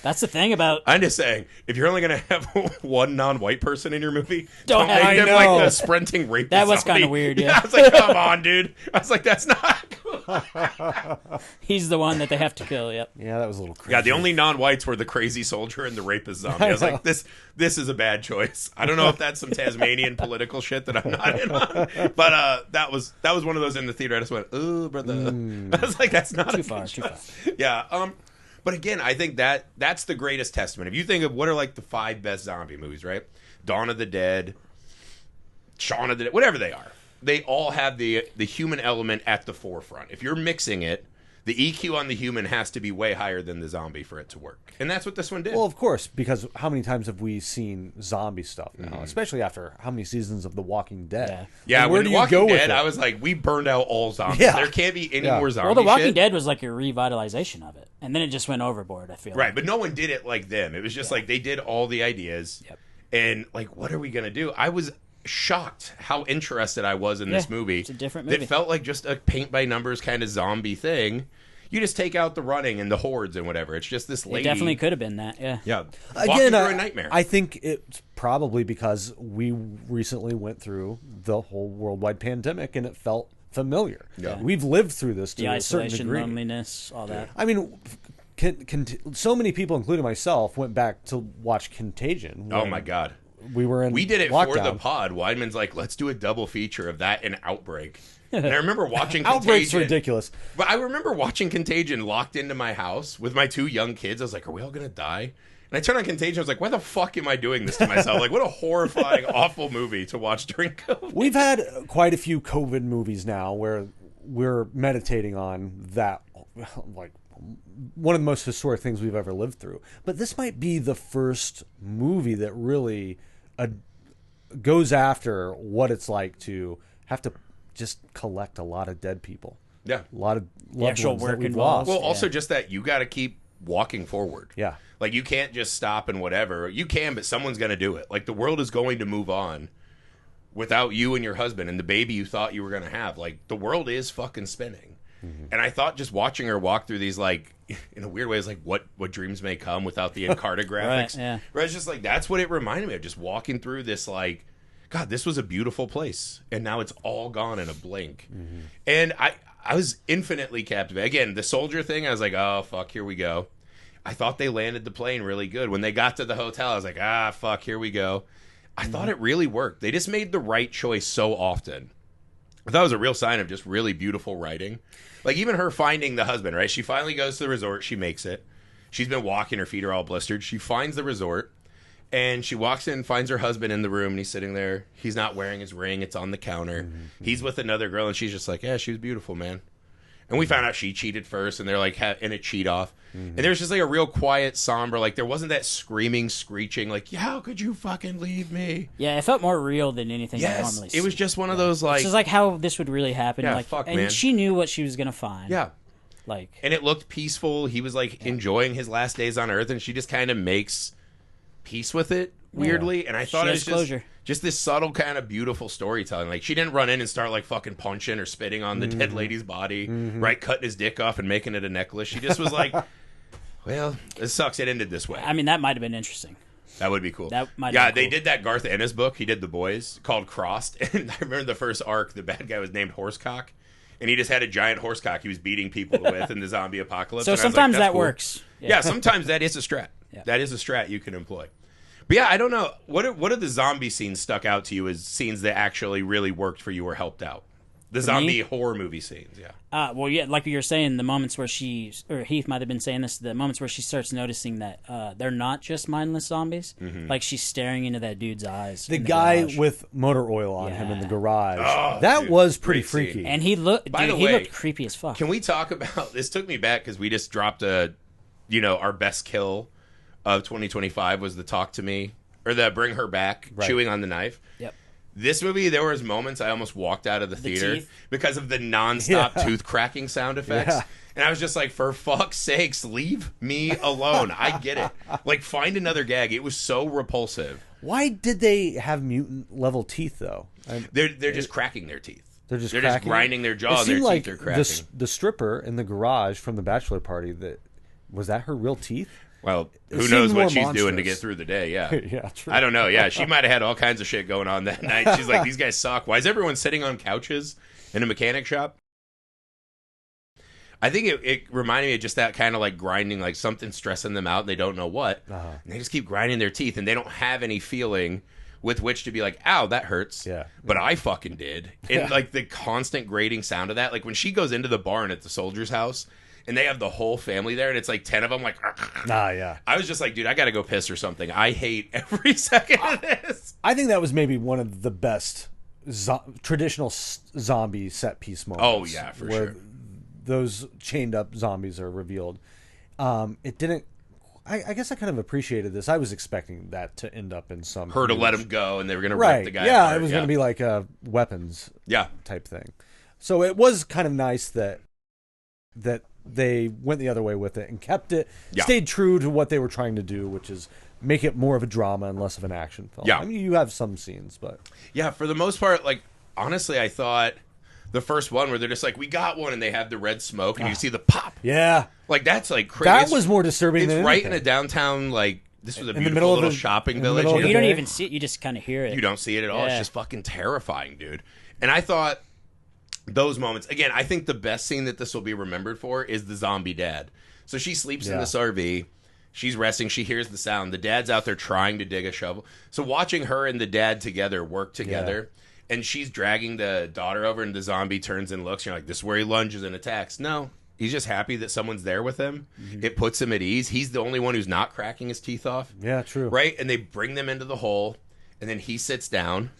That's the thing about. I'm just saying, if you're only going to have one non-white person in your movie, Don't make have- them I know. like the sprinting rapist. That was zombie. kinda weird, yeah. I was like, come on, dude. I was like, that's not cool. He's the one that they have to kill. Yep. Yeah, that was a little crazy. Yeah, the only non-whites were the crazy soldier and the rapist zombie. I was like, this is a bad choice. I don't know if that's some Tasmanian political shit that I'm not in on, but that was one of those in the theater. I just went, ooh, brother. I was like, that's not Too a far. good Too choice. far. Yeah. But again, I think that's the greatest testament. If you think of what are like the 5 best zombie movies, right? Dawn of the Dead, Shaun of the Dead, whatever they are, they all have the human element at the forefront. If you're mixing it, the EQ on the human has to be way higher than the zombie for it to work. And that's what this one did. Well, of course, because how many times have we seen zombie stuff now? Especially after how many seasons of The Walking Dead? yeah, And where when do you Walking go with Dead, it? I was like, we burned out all zombies. Yeah. There can't be any Yeah. more zombie Well, The Walking shit. Dead was like a revitalization of it, and then it just went overboard. I feel Right, like. but no one did it like them. It was just like they did all the ideas. Yep. And like, what are we going to do? I was shocked how interested I was in this Yeah, movie. it's a different movie. That felt like just a paint by numbers kind of zombie thing. You just take out the running and the hordes and whatever. It's just this It lady. definitely could have been that. Yeah. Yeah. Again, Walking through a nightmare. I think it's probably because we recently went through the whole worldwide pandemic and it felt familiar. Yeah. We've lived through this to The a certain isolation, degree. loneliness, all that. I mean, so many people, including myself, went back to watch Contagion. Oh when my God. We were in We did it lockdown. for the pod. Weidman's like, let's do a double feature of that and Outbreak. And I remember watching Outbreak's Contagion. ridiculous. But I remember watching Contagion locked into my house with my 2 young kids. I was like, are we all going to die? And I turned on Contagion. I was like, why the fuck am I doing this to myself? Like, what a horrifying, awful movie to watch during COVID. We've had quite a few COVID movies now where we're meditating on that, like, one of the most historic things we've ever lived through. But this might be the first movie that really goes after what it's like to have to just collect a lot of dead people. Yeah. A lot of loved actual ones that work we've involved. lost. Well, also just that you got to keep walking forward. Yeah. Like, you can't just stop and whatever. You can, but someone's going to do it. Like, the world is going to move on without you and your husband and the baby you thought you were going to have. Like, the world is fucking spinning. Mm-hmm. And I thought just watching her walk through these, like, in a weird way, is like what dreams may come without the Encarta graphics. Right, yeah. Where it's just like, that's what it reminded me of, just walking through this, like, God, this was a beautiful place. And now it's all gone in a blink. Mm-hmm. And I was infinitely captivated. Again, the soldier thing, I was like, oh, fuck, here we go. I thought they landed the plane really good. When they got to the hotel, I was like, ah, fuck, here we go. I thought it really worked. They just made the right choice so often. I thought it was a real sign of just really beautiful writing. Like, even her finding the husband, right? She finally goes to the resort. She makes it. She's been walking. Her feet are all blistered. She finds the resort, and she walks in, finds her husband in the room, and he's sitting there. He's not wearing his ring. It's on the counter. He's with another girl, and she's just like, yeah, she was beautiful, man. And we found out she cheated first, and they're like in a cheat off. And there's just like a real quiet, somber, like there wasn't that screaming, screeching, like, yeah, how could you fucking leave me? Yeah, it felt more real than anything you Yes, normally it was see. just one of those like, It's just like how this would really happen. Yeah, like, fuck, and man. she knew what she was gonna find. yeah. Like, And it looked peaceful. He was like enjoying his last days on Earth, and she just kind of makes peace with it weirdly. And I thought She it has was closure. just this subtle kind of beautiful storytelling. Like, she didn't run in and start like fucking punching or spitting on the dead lady's body, right? Cutting his dick off and making it a necklace. She just was like, well, it sucks it ended this way. I mean, that might have been interesting. That would be cool. That might yeah, have been they cool. did that Garth Ennis book. He did The Boys called Crossed. And I remember the first arc, the bad guy was named Horsecock. And he just had a giant horsecock he was beating people with in the zombie apocalypse. So And I was like, sometimes "That's that cool." works. Yeah, sometimes that is a strat. Yeah. That is a strat you can employ. But yeah, I don't know. What are the zombie scenes stuck out to you as scenes that actually really worked for you or helped out? The zombie horror movie scenes, yeah. Well, yeah, like you were saying, the moments where or Heath might have been saying this, the moments where she starts noticing that they're not just mindless zombies. Like, she's staring into that dude's eyes. The in guy garage. with motor oil on him in the Yeah. garage. Oh, that dude, was pretty great scene. freaky. And he looked, By dude, the he way, looked creepy as fuck. Can we talk about this? Took me back because we just dropped our best kill of 2025 was the talk to me or the bring her back, chewing on the knife. Yep. This movie, there was moments I almost walked out of the theater teeth? because of the nonstop tooth cracking sound effects. Yeah. And I was just like, for fuck's sakes, leave me alone. I get it. Like, find another gag. It was so repulsive. Why did they have mutant level teeth though? They're just cracking their teeth. They're just grinding their jaw. It seemed their like teeth are cracking. the stripper in the garage from the bachelor party. Was that her real teeth? Well, It who seemed knows more what she's doing to monstrous. get through the day? Yeah. Yeah, true. I don't know. Yeah, she might have had all kinds of shit going on that night. She's like, these guys suck. Why is everyone sitting on couches in a mechanic shop? I think it reminded me of just that kind of like grinding, like something stressing them out and they don't know what. And they just keep grinding their teeth and they don't have any feeling with which to be like, ow, that hurts. Yeah. But I fucking did. And like the constant grating sound of that, like when she goes into the barn at the soldier's house and they have the whole family there and it's like 10 of them like, Yeah. I was just like, dude, I got to go piss or something. I hate every second of this. I think that was maybe one of the best traditional zombie set piece moments. Oh, yeah, for where sure. Those chained up zombies are revealed. It didn't. I guess I kind of appreciated this. I was expecting that to end up in some Her to huge- let him go and they were going to right. rip the guy Yeah, apart. it was going to be like a weapons type thing. So it was kind of nice that they went the other way with it and kept it, stayed true to what they were trying to do, which is make it more of a drama and less of an action film. Yeah. I mean, you have some scenes, but Yeah, for the most part, like, honestly, I thought the first one where they're just like, we got one, and they have the red smoke, and you see the pop. yeah, Like, that's, like, crazy. that was more disturbing It's than right anything. in a downtown, like, this was a the beautiful middle of little the- shopping in the village. middle of You the don't day. even see it. You just kind of hear it. You don't see it at all. It's Yeah. just fucking terrifying, dude. And I thought those moments, again, I think the best scene that this will be remembered for is the zombie dad. So she sleeps in this RV. She's resting. She hears the sound. The dad's out there trying to dig a shovel. So watching her and the dad together work together, and she's dragging the daughter over, and the zombie turns and looks. You're like, this is where he lunges and attacks. No, he's just happy that someone's there with him. It puts him at ease. He's the only one who's not cracking his teeth off. Yeah, true. Right? And they bring them into the hole, and then he sits down.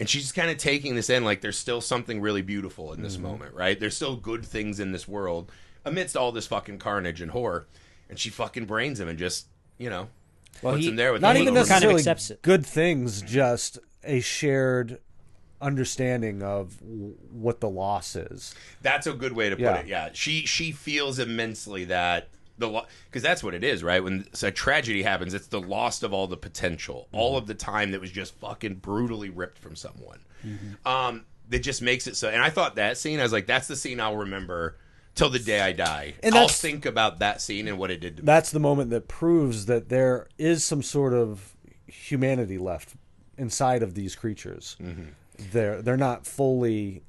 And she's just kind of taking this in like there's still something really beautiful in this moment, right? There's still good things in this world amidst all this fucking carnage and horror. And she fucking brains him and just, puts him there with Not a even little- kind of necessarily accepts it. good things, just a shared understanding of what the loss is. That's a good way to put it. Yeah, she feels immensely that because that's what it is, right? When a tragedy happens, it's the loss of all the potential, all of the time that was just fucking brutally ripped from someone. That just makes it so. And I thought that scene, I was like, that's the scene I'll remember till the day I die. And I'll that's- think about that scene and what it did to me. That's the moment that proves that there is some sort of humanity left inside of these creatures. They're not fully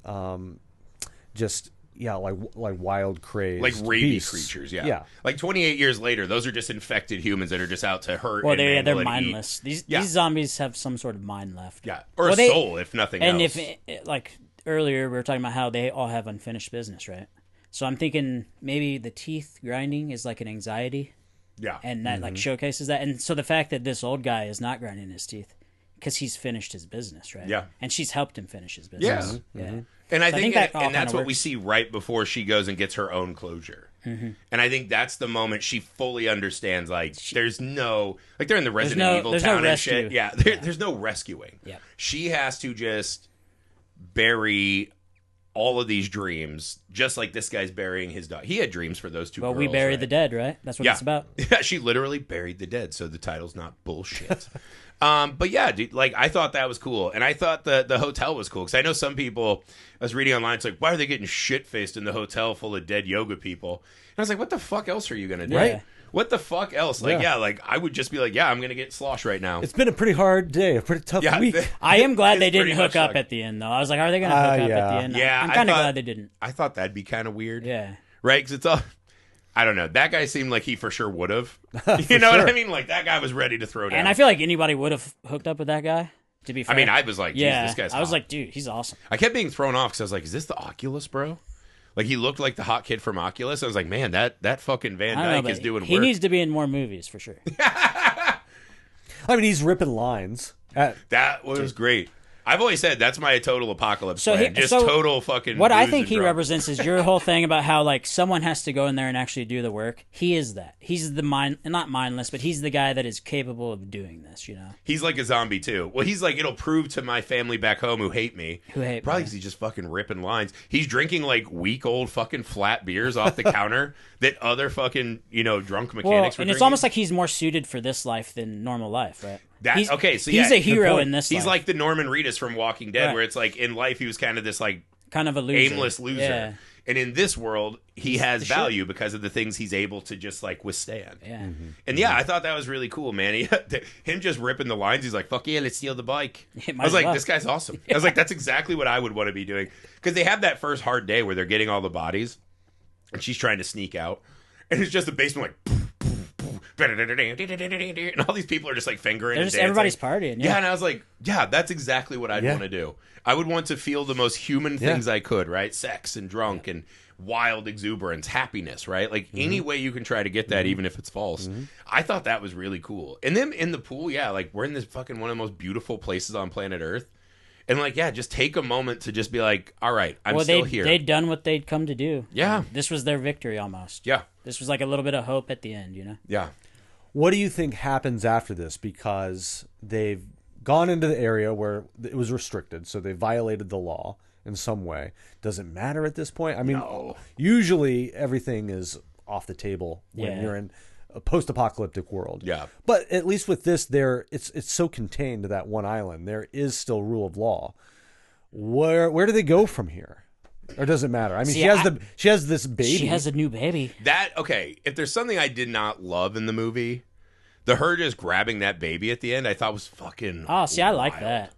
just like wild crazed Like rabid beasts. creatures, yeah. Like 28 years later, those are just infected humans that are just out to hurt. Well, and they're mangle and mindless. eat. These zombies have some sort of mind left. Yeah, or Well, a soul, if nothing And else. if like earlier we were talking about how they all have unfinished business, right? So I'm thinking maybe the teeth grinding is like an anxiety, yeah, and that like showcases that. And so the fact that this old guy is not grinding his teeth because he's finished his business, right? Yeah. And she's helped him finish his business. Yeah. And I So think, that all and that's kinda what we works. see right before she goes and gets her own closure. And I think that's the moment she fully understands. Like, there's no, like they're in the Resident Evil there's town no and rescue. shit. Yeah, there's no rescuing. Yeah. She has to just bury all of these dreams, just like this guy's burying his dog. He had dreams for those two Well, girls. we bury right? the dead, right? That's what it's about. Yeah, she literally buried the dead, so the title's not bullshit. But yeah, dude, like I thought that was cool, and I thought the hotel was cool because I know some people. I was reading online, it's like, why are they getting shit faced in the hotel full of dead yoga people? And I was like, what the fuck else are you gonna do? Right. What the fuck else? Like, like I would just be like, I'm gonna get slosh right now. It's been a pretty hard day, a pretty tough week. I am glad they It's didn't pretty hook much up like- at the end, though. I was like, are they going to hook up at the end? Yeah, I'm I kind of thought- glad they didn't. I thought that'd be kind of weird. Yeah. Right? Because it's all. I don't know. That guy seemed like he for sure would have. You know what I mean? Like that guy was ready to throw down. And I feel like anybody would have hooked up with that guy, to be fair. I mean, I was like, geez, yeah, this guy's I was hot. like, dude, he's awesome. I kept being thrown off because I was like, is this the Oculus, bro? Like, he looked like the hot kid from Oculus. I was like, man, that fucking Van I don't know, Dyke is but doing he work. needs to be in more movies, for sure. I mean, he's ripping lines. That was great. I've always said that's my total apocalypse So plan. Just total fucking. What I booze think and he drugs. represents is your whole thing about how like someone has to go in there and actually do the work. He is that. He's the not mindless, but he's the guy that is capable of doing this. You know. He's like a zombie too. Well, he's like, it'll prove to my family back home who hate me. Probably because he's just fucking ripping lines. He's drinking like week old fucking flat beers off the counter that other fucking drunk mechanics were and it's drinking. almost like he's more suited for this life than normal life, right? He's he's a hero in this. He's life. like the Norman Reedus from Walking Dead, Right. where it's like in life he was kind of this like kind of a loser. aimless loser, Yeah. and in this world he has the value because of the things he's able to just like withstand. Yeah. And I thought that was really cool, man. Him just ripping the lines. He's like, "Fuck yeah, let's steal the bike." I was like, "This guy's awesome." I was like, "That's exactly what I would want to be doing." Because they have that first hard day where they're getting all the bodies, and she's trying to sneak out, and it's just the basement like. And all these people are just like fingering. They're and just dancing. everybody's partying. Yeah. And I was like, yeah, that's exactly what I'd want to do. I would want to feel the most human things I could, right? Sex and drunk and wild exuberance, happiness, right? Like any way you can try to get that, even if it's false. I thought that was really cool. And then in the pool, like we're in this fucking one of the most beautiful places on planet Earth. And like, just take a moment to just be like, all right, I'm still here. They'd done what they'd come to do. Yeah. This was their victory almost. Yeah. This was like a little bit of hope at the end, Yeah. What do you think happens after this? Because they've gone into the area where it was restricted, so they violated the law in some way. Does it matter at this point? I mean, usually everything is off the table when you're in a post-apocalyptic world. Yeah. But at least with this, it's so contained to that one island. There is still rule of law. Where do they go from here? Or does it matter? I mean, she has this baby. She has a new baby. If there's something I did not love in the movie, her just grabbing that baby at the end, I thought was fucking Oh, see, I like wild. that.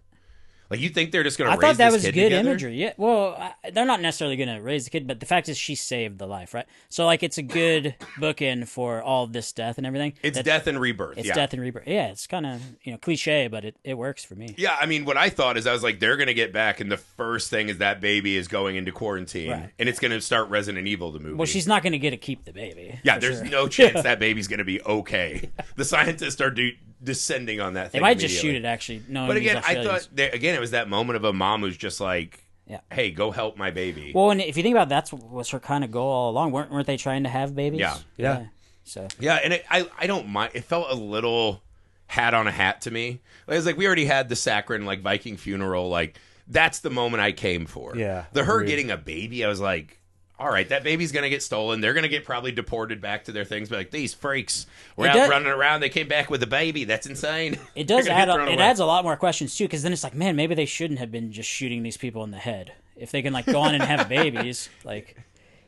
Like, you think they're just going to I raise thought that this was kid good together? imagery. Yeah, well, they're not necessarily going to raise the kid, but the fact is she saved the life, right? So, like, it's a good bookend for all of this death and everything. It's death and rebirth. It's death and rebirth. Yeah, it's kind of cliche, but it works for me. Yeah, I mean, what I thought is I was like, they're going to get back, and the first thing is that baby is going into quarantine, Right. and it's going to start Resident Evil, the movie. Well, she's not going to get to keep the baby. Yeah, there's no chance that baby's going to be okay. The scientists are descending on that thing. They might just immediately. shoot it, actually. No, But again, I thought, it was that moment of a mom who's just like, hey, go help my baby. Well, and if you think about it, that was her kind of goal all along. Weren't they trying to have babies? Yeah. So and I don't mind. It felt a little hat on a hat to me. It was like we already had the saccharine, like Viking funeral. Like that's the moment I came for. Yeah, her agreed. getting a baby, I was like, all right, that baby's gonna get stolen. They're gonna get probably deported back to their things. But like these freaks were out running around. They came back with a baby. That's insane. It does add. It adds a lot more questions too, because then it's like, man, maybe they shouldn't have been just shooting these people in the head. If they can like go on and have babies, like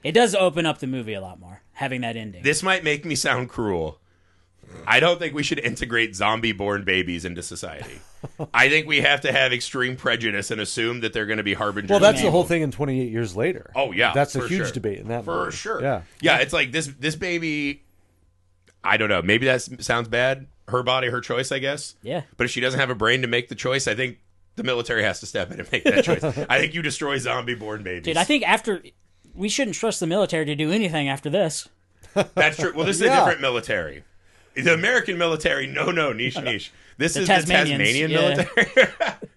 it does open up the movie a lot more having that ending. This might make me sound cruel. I don't think we should integrate zombie-born babies into society. I think we have to have extreme prejudice and assume that they're going to be harbingers. Well, that's of the evil. whole thing in 28 years later. Oh, yeah. That's a for huge sure. debate in that For movie. sure. Yeah. Yeah, it's like this baby, I don't know. Maybe that sounds bad. Her body, her choice, I guess. Yeah. But if she doesn't have a brain to make the choice, I think the military has to step in and make that choice. I think you destroy zombie-born babies. Dude, I think we shouldn't trust the military to do anything after this. That's true. Well, this is a different military. The American military, no, niche. This is the Tasmanian military.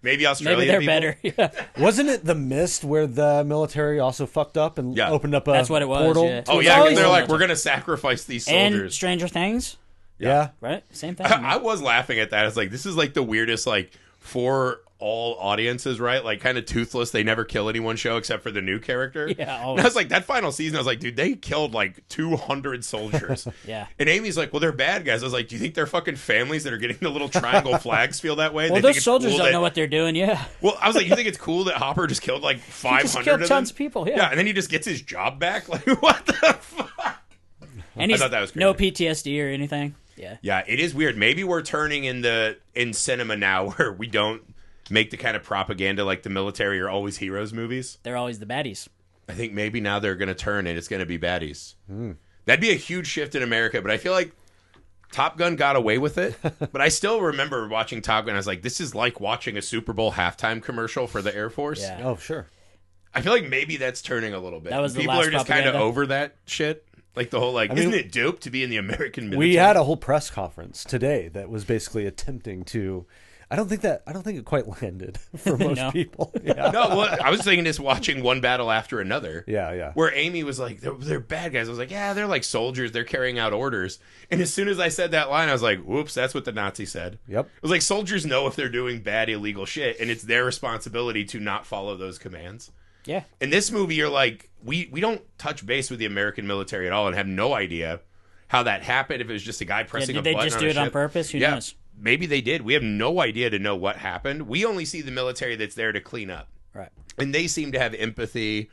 Maybe Australian Maybe they're people. better. Yeah. Wasn't it The Mist where the military also fucked up and opened up a That's what it was, portal? yeah. Oh, yeah, because they're like, we're going to sacrifice these And soldiers. Stranger Things, Yeah. right? Same thing. I was laughing at that. It's like, this is like the weirdest, like, for all audiences, right? Like, kind of toothless, they never kill anyone show except for the new character. Yeah, And I was like, that final season, I was like, dude, they killed like 200 soldiers. Yeah. And Amy's like, well, they're bad guys. I was like, do you think their fucking families that are getting the little triangle flags feel that way? Well, They think those it's soldiers cool don't that- know what they're doing. Yeah. Well, I was like, you think it's cool that Hopper just killed like 500 just killed of tons them? of people, yeah. Yeah, and then he just gets his job back? Like, what the fuck? And he's thought that was no crazy. PTSD or anything. Yeah. Yeah, it is weird. Maybe we're turning in cinema now where we don't make the kind of propaganda like the military or always heroes movies. They're always the baddies. I think maybe now they're going to turn and it's going to be baddies. That'd be a huge shift in America, but I feel like Top Gun got away with it. But I still remember watching Top Gun. I was like, this is like watching a Super Bowl halftime commercial for the Air Force. Yeah. Oh, sure. I feel like maybe that's turning a little bit. That was the People last are just kind of propaganda. over that shit. Like the whole like, isn't it dope to be in the American military? We had a whole press conference today that was basically attempting to I don't think it quite landed for most No. people. Yeah. No, well, I was thinking this watching one battle after another. Yeah. Where Amy was like, they're bad guys. I was like, yeah, they're like soldiers. They're carrying out orders. And as soon as I said that line, I was like, whoops, that's what the Nazi said. Yep. It was like soldiers know if they're doing bad, illegal shit, and it's their responsibility to not follow those commands. Yeah. In this movie, you're like, we don't touch base with the American military at all and have no idea how that happened. If it was just a guy pressing a Did button they just on do a it on ship. purpose? Who Yeah. knows? Maybe they did. We have no idea to know what happened. We only see the military that's there to clean up. Right. And they seem to have empathy.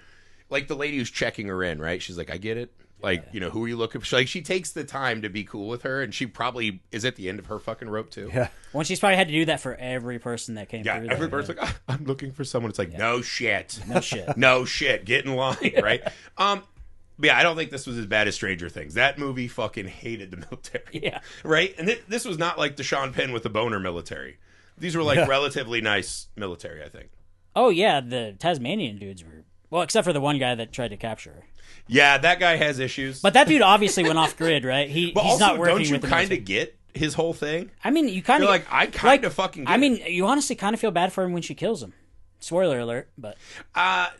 Like the lady who's checking her in, right? She's like, I get it. Like, you know, who are you looking for? Like, she takes the time to be cool with her, and she probably is at the end of her fucking rope, too. Yeah. Well, she's probably had to do that for every person that came Yeah, through every there. person's like, I'm looking for someone. It's like, no shit. No shit. No shit. Get in line, right? But yeah, I don't think this was as bad as Stranger Things. That movie fucking hated the military. Yeah. Right? And this was not like the Sean Penn with the boner military. These were like relatively nice military, I think. Oh, yeah, the Tasmanian dudes were... Well, except for the one guy that tried to capture her. Yeah, that guy has issues. But that dude obviously went off grid, right? But he's also, not working don't you with the kind military. of get his whole thing? I mean, you kind You're of... like, I kind of fucking get I mean, you honestly kind of feel bad for him when she kills him. Spoiler alert, but...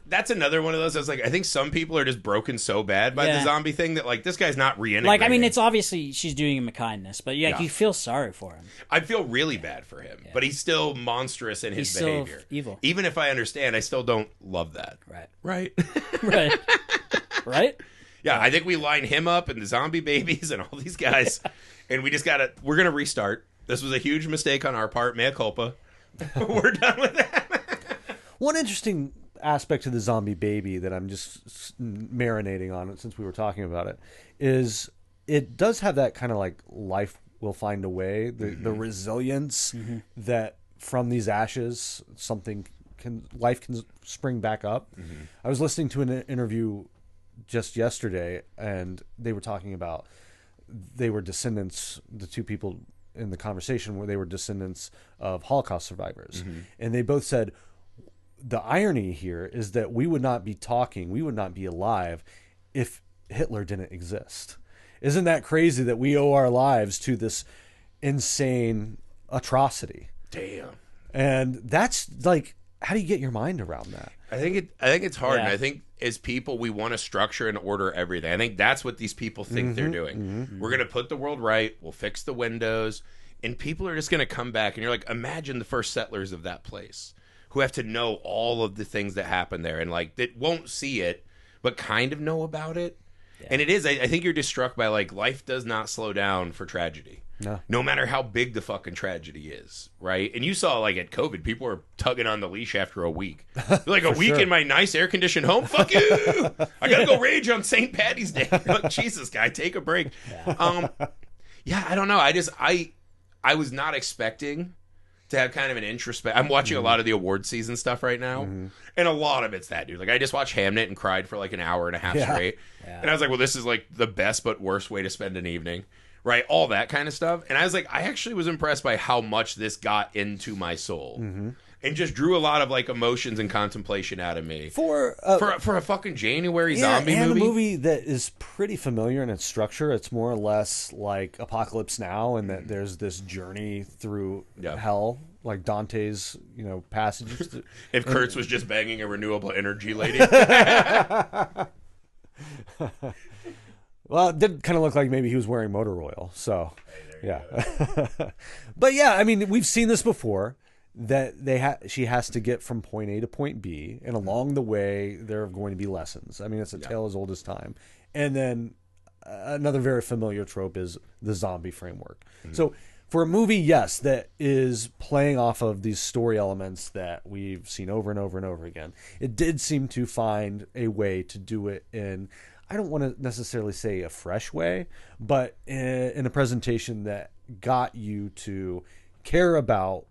that's another one of those. I was like, I think some people are just broken so bad by the zombie thing that, like, this guy's not reintegrating. Like, I mean, it's obviously she's doing him a kindness, but yeah, you feel sorry for him. I feel really bad for him, but he's still monstrous in his He's still behavior. evil. Even if I understand, I still don't love that. Right. Right. Right. Right? Yeah, I think we line him up and the zombie babies and all these guys, and we just we're going to restart. This was a huge mistake on our part. Mea culpa. We're done with that. One interesting aspect to the zombie baby that I'm just marinating on it since we were talking about it is it does have that kind of like life will find a way, the resilience that from these ashes life can spring back up. I was listening to an interview just yesterday, and they were talking about they were descendants, the two people in the conversation where they were descendants of Holocaust survivors, and they both said the irony here is that we would not be alive if Hitler didn't exist. Isn't that crazy that we owe our lives to this insane atrocity? Damn. And that's like, how do you get your mind around that? I think it's hard, Yeah. and I think as people we want to structure and order everything. I think that's what these people think they're doing. We're gonna put the world right. We'll fix the windows, and people are just gonna come back. And you're like, imagine the first settlers of that place who have to know all of the things that happen there, and like that won't see it, but kind of know about it. Yeah. And it is. I think you're just struck by like life does not slow down for tragedy. No matter how big the fucking tragedy is, right? And you saw, like, at COVID, people were tugging on the leash after a week. They're like, a week in my nice air-conditioned home? Fuck you! I gotta go rage on St. Patty's Day. Like, Jesus, guy, take a break. Yeah, I don't know. I was not expecting to have kind of an introspect. I'm watching a lot of the award season stuff right now, and a lot of it's that, dude. Like, I just watched Hamnet and cried for, like, an hour and a half straight. Yeah. And I was like, well, this is, like, the best but worst way to spend an evening. Right, all that kind of stuff. And I was like, I actually was impressed by how much this got into my soul. And just drew a lot of like emotions and contemplation out of me. For a fucking January zombie movie. And a movie that is pretty familiar in its structure. It's more or less like Apocalypse Now, and that there's this journey through hell, like Dante's, passages. If Kurtz was just banging a renewable energy lady. Well, it did kind of look like maybe he was wearing motor oil. So, yeah. But yeah, I mean, we've seen this before, that she has to get from point A to point B, and along the way there are going to be lessons. I mean, it's a tale as old as time. And then another very familiar trope is the zombie framework. So for a movie, yes, that is playing off of these story elements that we've seen over and over and over again, it did seem to find a way to do it in, I don't want to necessarily say a fresh way, but in a presentation that got you to care about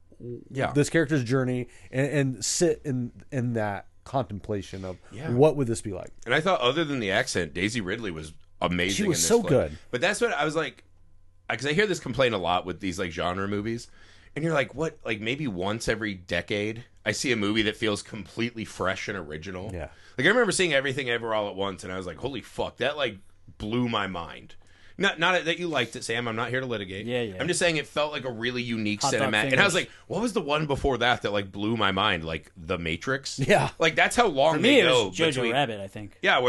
this character's journey and sit in that contemplation of what would this be like. And I thought, other than the accent, Daisy Ridley was amazing. She was in this so flick. good. But that's what I was like, because I hear this complaint a lot with these like genre movies, and you're like, what? Like maybe once every decade, I see a movie that feels completely fresh and original. Yeah. Like I remember seeing Everything Ever All at Once, and I was like, holy fuck, that like blew my mind. Not that you liked it, Sam. I'm not here to litigate. Yeah. I'm just saying it felt like a really unique Hot dog cinematic. And I fingers. was like, what was the one before that like blew my mind? Like The Matrix? Yeah. Like that's how long For they me, it go was Jojo between... Rabbit, I think. Yeah,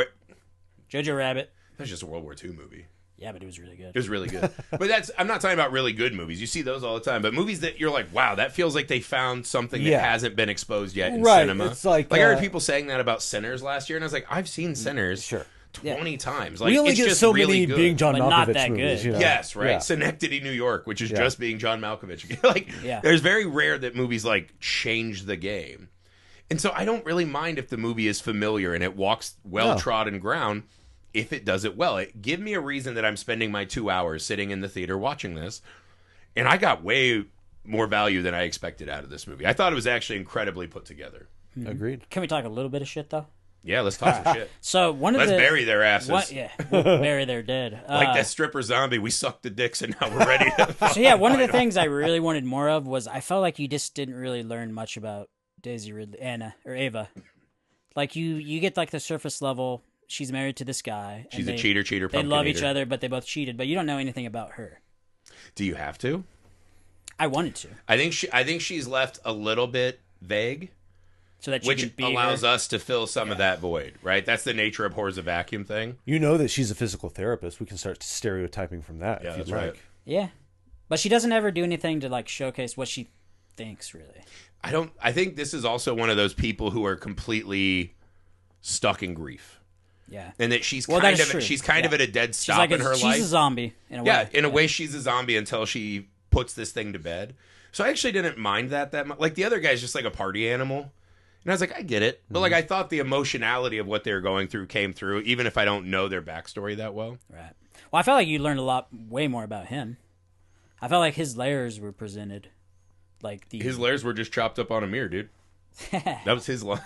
Jojo Rabbit. that's just a World War II movie. Yeah, but it was really good. It was really good. But I'm not talking about really good movies. You see those all the time. But movies that you're like, wow, that feels like they found something that hasn't been exposed yet in Right, cinema. it's like, I heard people saying that about Sinners last year, and I was like, I've seen Sinners Sure. 20 times. Like, We only it's get just so really many good. being John But Malkovich not that movies. good. You know? Yes, right. Yeah. Synecdoche, New York, which is Yeah. just being John Malkovich. Like, Yeah. there's very rare that movies like change the game. And so I don't really mind if the movie is familiar and it walks well-trodden ground if it does it well. Give me a reason that I'm spending my 2 hours sitting in the theater watching this. And I got way more value than I expected out of this movie. I thought it was actually incredibly put together. Agreed. Can we talk a little bit of shit, though? Yeah, let's talk some shit. So Let's bury their asses. We'll bury their dead. Like that stripper zombie, we sucked the dicks and now we're ready to... So yeah, one of the things I really wanted more of was I felt like you just didn't really learn much about Daisy Ridley, Ava. Like you get like the surface level. She's married to this guy. She's a cheater, They pumpkin love eater. each other, but they both cheated. But you don't know anything about her. Do you have to? I wanted to, I think she's left a little bit vague, so that she which can be allows her. us to fill some of that void, right? That's the nature of Abhors a Vacuum thing. You know that she's a physical therapist. We can start stereotyping from that Yeah, if you'd that's right. like. Yeah, but she doesn't ever do anything to like showcase what she thinks. Really, I think this is also one of those people who are completely stuck in grief. yeah. And that she's Well, kind that is of true. she's kind of Yeah. at a dead She's stop like in her she's life. a zombie in a way. Yeah, in a way she's a zombie until she puts this thing to bed. So I actually didn't mind that much. Like the other guy's just like a party animal. And I was like, I get it. But like I thought the emotionality of what they were going through came through, even if I don't know their backstory that well. Right. Well, I felt like you learned way more about him. I felt like his layers were presented. Like His layers were just chopped up on a mirror, dude. That was his line.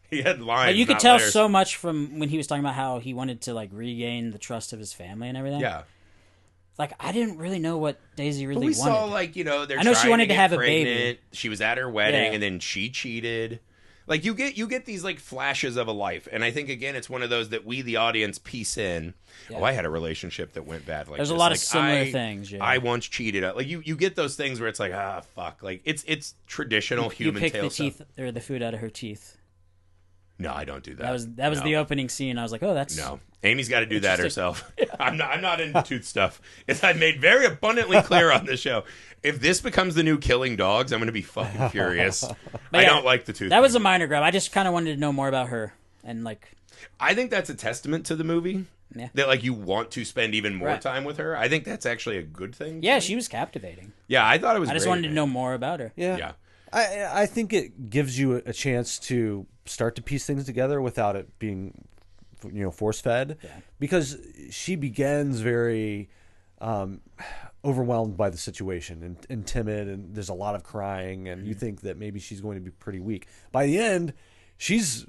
He had lines. But you could not tell layers. so much from when he was talking about how he wanted to like regain the trust of his family and everything. Yeah. Like I didn't really know what Daisy But really we wanted. saw like, they're I know she trying wanted to to get have a pregnant. baby. She was at her wedding Yeah. and then she cheated. Like you get these like flashes of a life. And I think again it's one of those that we the audience piece in. Yeah. Oh, I had a relationship that went bad like There's a this. lot Like, of similar things. Yeah. I once cheated. Like you get those things where it's like, fuck. Like it's traditional you human picked tale the stuff. teeth or the food out of her teeth. No, I don't do that. That was No. the opening scene. I was like, oh, that's No, Amy's got to do that Interesting. herself. I'm not into tooth stuff. As I made very abundantly clear on this show, if this becomes the new Killing Dogs, I'm going to be fucking furious. I yeah, don't like the tooth. That was a thing. minor grab. I just kind of wanted to know more about her and like. I think that's a testament to the movie. Yeah. That like you want to spend even more Right. time with her. I think that's actually a good thing. Yeah, she was captivating. Yeah, I thought it was. I just great, wanted to man. know more about her. Yeah. I think it gives you a chance to start to piece things together without it being, force fed. Yeah. Because she begins very overwhelmed by the situation and timid, and there's a lot of crying, and you think that maybe she's going to be pretty weak. By the end, she's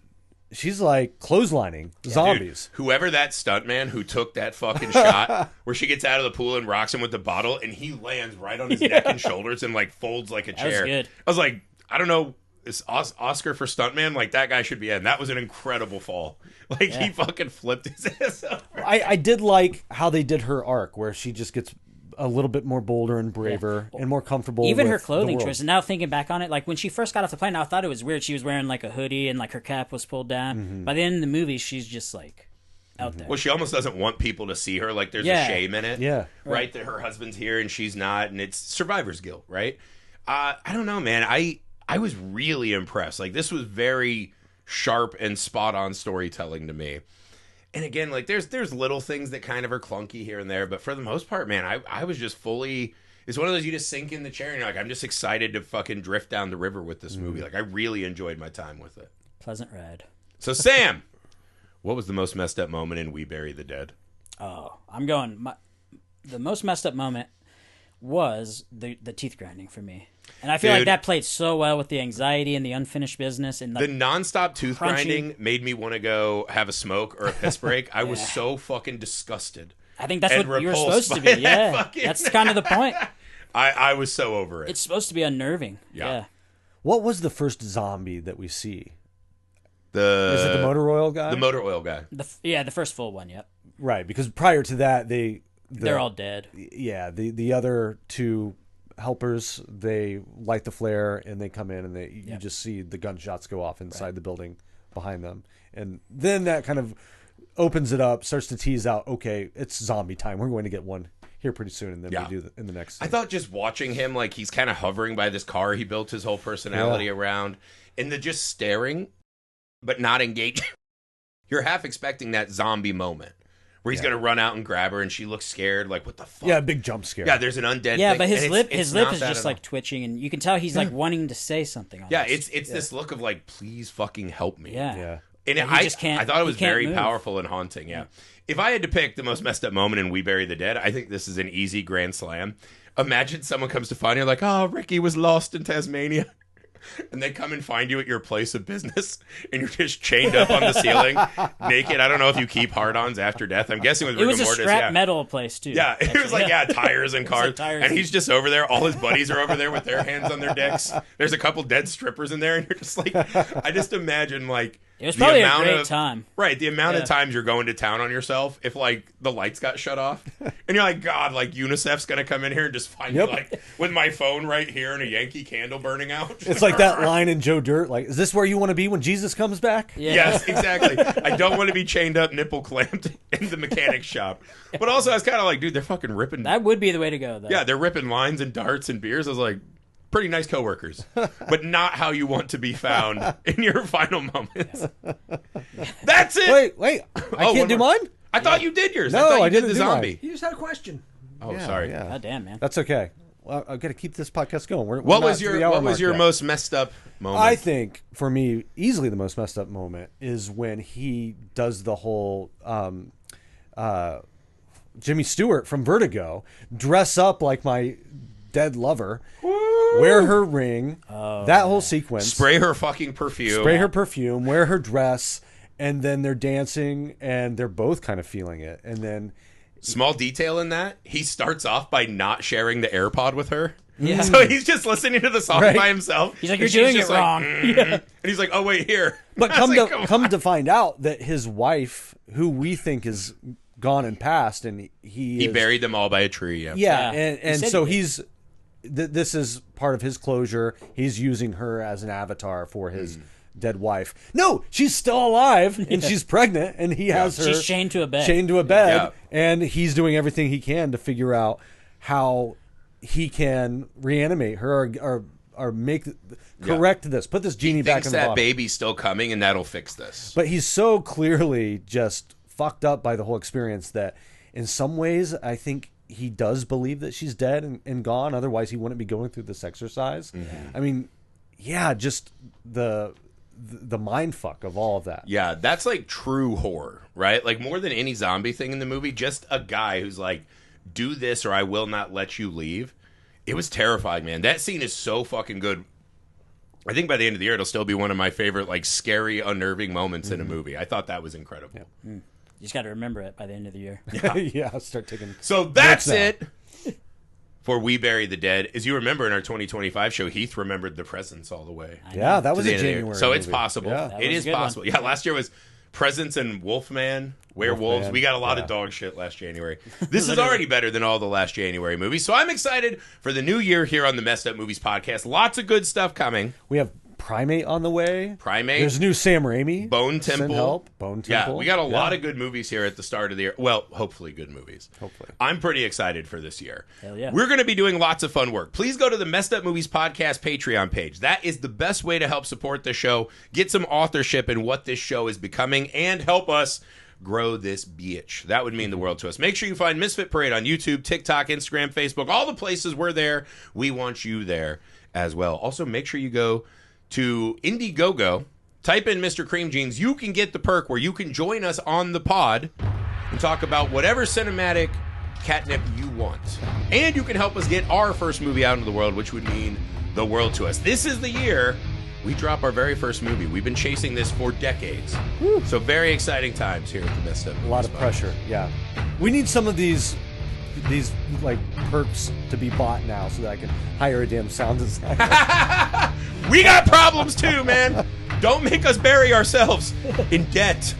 like clotheslining zombies. Dude, whoever that stuntman who took that fucking shot where she gets out of the pool and rocks him with the bottle and he lands right on his neck and shoulders and like folds like a That was chair. good. I was like, I don't know, this Oscar for stuntman, like that guy should be in. That was an incredible fall. Like he fucking flipped his ass over. I did like how they did her arc, where she just gets a little bit more bolder and braver and more comfortable. Even her with the clothing world. choice. And now thinking back on it, like when she first got off the plane, I thought it was weird. She was wearing like a hoodie and like her cap was pulled down. Mm-hmm. By the end of the movie, she's just like out there. Well, she almost doesn't want people to see her. Like there's Yeah. a shame in it. Yeah. Right? That her husband's here and she's not. And it's survivor's guilt, right? I don't know, man. I was really impressed. Like this was very sharp and spot on storytelling to me. And again, like there's little things that kind of are clunky here and there, but for the most part, man, I was just fully. It's one of those you just sink in the chair and you're like, I'm just excited to fucking drift down the river with this movie. Like I really enjoyed my time with it. Pleasant ride. So Sam, what was the most messed up moment in We Bury the Dead? Oh, I'm going. The most messed up moment was the teeth grinding for me. And I feel like Dude. that played so well with the anxiety and the unfinished business. And The nonstop tooth crunchy. grinding made me want to go have a smoke or a piss break. I was so fucking disgusted. I think that's and what you were repulsed supposed to by be. that Yeah, fucking- that's kind of the point. I was so over it. It's supposed to be unnerving. Yeah. What was the first zombie that we see? Is Is it the motor oil guy? The motor oil guy. The first full one. Yep. Right, because prior to that, they they're all dead. Yeah, the other two helpers, they light the flare and they come in and you just see the gunshots go off inside the building behind them, and then that kind of opens it up, starts to tease out, okay, it's zombie time. We're going to get one here pretty soon, and then we do in the next scene. I thought just watching him, like, he's kind of hovering by this car he built his whole personality around, and the just staring but not engaging. You're half expecting that zombie moment where he's going to run out and grab her, and she looks scared, like, what the fuck? Yeah, big jump scare. Yeah, there's an undead Yeah, thing, but his and lip it's is just like twitching, and you can tell he's like wanting to say something. Yeah, it's this look of like, please fucking help me. Yeah. And he just can't. I thought it was very move. powerful and haunting. Yeah. If I had to pick the most messed up moment in We Bury the Dead, I think this is an easy grand slam. Imagine someone comes to find you, like, oh, Ricky was lost in Tasmania. And they come and find you at your place of business, and you're just chained up on the ceiling, naked. I don't know if you keep hard-ons after death. I'm guessing with rigor mortis. It was a scrap metal place, too. Yeah, it was like, tires and cars. Like tires. And he's just over there. All his buddies are over there with their hands on their dicks. There's a couple dead strippers in there, and you're just like, I just imagine, like, it was probably a great time. Right, the amount of times you're going to town on yourself if, like, the lights got shut off. And you're like, God, like, UNICEF's going to come in here and just find me, like, with my phone right here and a Yankee candle burning out. It's like that line in Joe Dirt, like, is this where you want to be when Jesus comes back? Yeah. Yes, exactly. I don't want to be chained up, nipple clamped in the mechanic's shop. But also, I was kind of like, dude, they're fucking ripping. That would be the way to go, though. Yeah, they're ripping lines and darts and beers. I was like, pretty nice coworkers, but not how you want to be found in your final moments. That's it. Wait, I can't do mine? I thought you did yours. No, I thought you didn't did the do mine. zombie. You just had a question. Oh, sorry. Yeah. God damn, man. That's okay. Well, I've got to keep this podcast going. What was your most messed up moment? I think, for me, easily the most messed up moment is when he does the whole Jimmy Stewart from Vertigo, dress up like my dead lover, wear her ring, that whole sequence. Spray her fucking perfume. Wear her dress, and then they're dancing, and they're both kind of feeling it. And then... Small detail in that, he starts off by not sharing the AirPod with her. Yeah. So he's just listening to the song by himself. He's like, you're doing it wrong. And he's like, oh, wait, here. But come to find out that his wife, who we think is gone and passed, and he buried them all by a tree. Yeah. And so he's... This is part of his closure. He's using her as an avatar for his dead wife. No, she's still alive, and she's pregnant, and he has her... She's chained to a bed. And he's doing everything he can to figure out how he can reanimate her or make... Correct this. Put this genie back in the bottle. That baby's still coming, and that'll fix this. But he's so clearly just fucked up by the whole experience that in some ways, I think... he does believe that she's dead and gone. Otherwise, he wouldn't be going through this exercise. Mm-hmm. I mean, just the mind fuck of all of that. Yeah, that's like true horror, right? Like more than any zombie thing in the movie, just a guy who's like, do this or I will not let you leave. It was terrifying, man. That scene is so fucking good. I think by the end of the year, it'll still be one of my favorite, like, scary, unnerving moments in a movie. I thought that was incredible. Yeah. You just got to remember it by the end of the year. Yeah, I'll start taking. So that's it for We Bury the Dead. As you remember in our 2025 show, Heath remembered The Presence all the way. Yeah, that was a January. So movie. It's possible. Yeah. It is possible. Yeah, last year was Presence and Wolfman, Werewolves. Wolfman. We got a lot of dog shit last January. This is already better than all the last January movies. So I'm excited for the new year here on the Messed Up Movies podcast. Lots of good stuff coming. We have Primate on the way. There's new Sam Raimi. Bone Temple. Bone Temple. Yeah, we got a lot of good movies here at the start of the year. Well, hopefully good movies. Hopefully. I'm pretty excited for this year. Hell yeah. We're going to be doing lots of fun work. Please go to the Messed Up Movies Podcast Patreon page. That is the best way to help support the show, get some authorship in what this show is becoming, and help us grow this bitch. That would mean the world to us. Make sure you find Misfit Parade on YouTube, TikTok, Instagram, Facebook, all the places we're there. We want you there as well. Also, make sure you go to Indiegogo, type in Mr. Cream Jeans. You can get the perk where you can join us on the pod and talk about whatever cinematic catnip you want. And you can help us get our first movie out into the world, which would mean the world to us. This is the year we drop our very first movie. We've been chasing this for decades. Woo. So very exciting times here at the Messed Up Movies. A lot of pressure, yeah. We need some of these like perks to be bought now so that I can hire a damn sound designer. We got problems too, man. Don't make us bury ourselves in debt.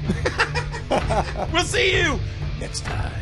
We'll see you next time.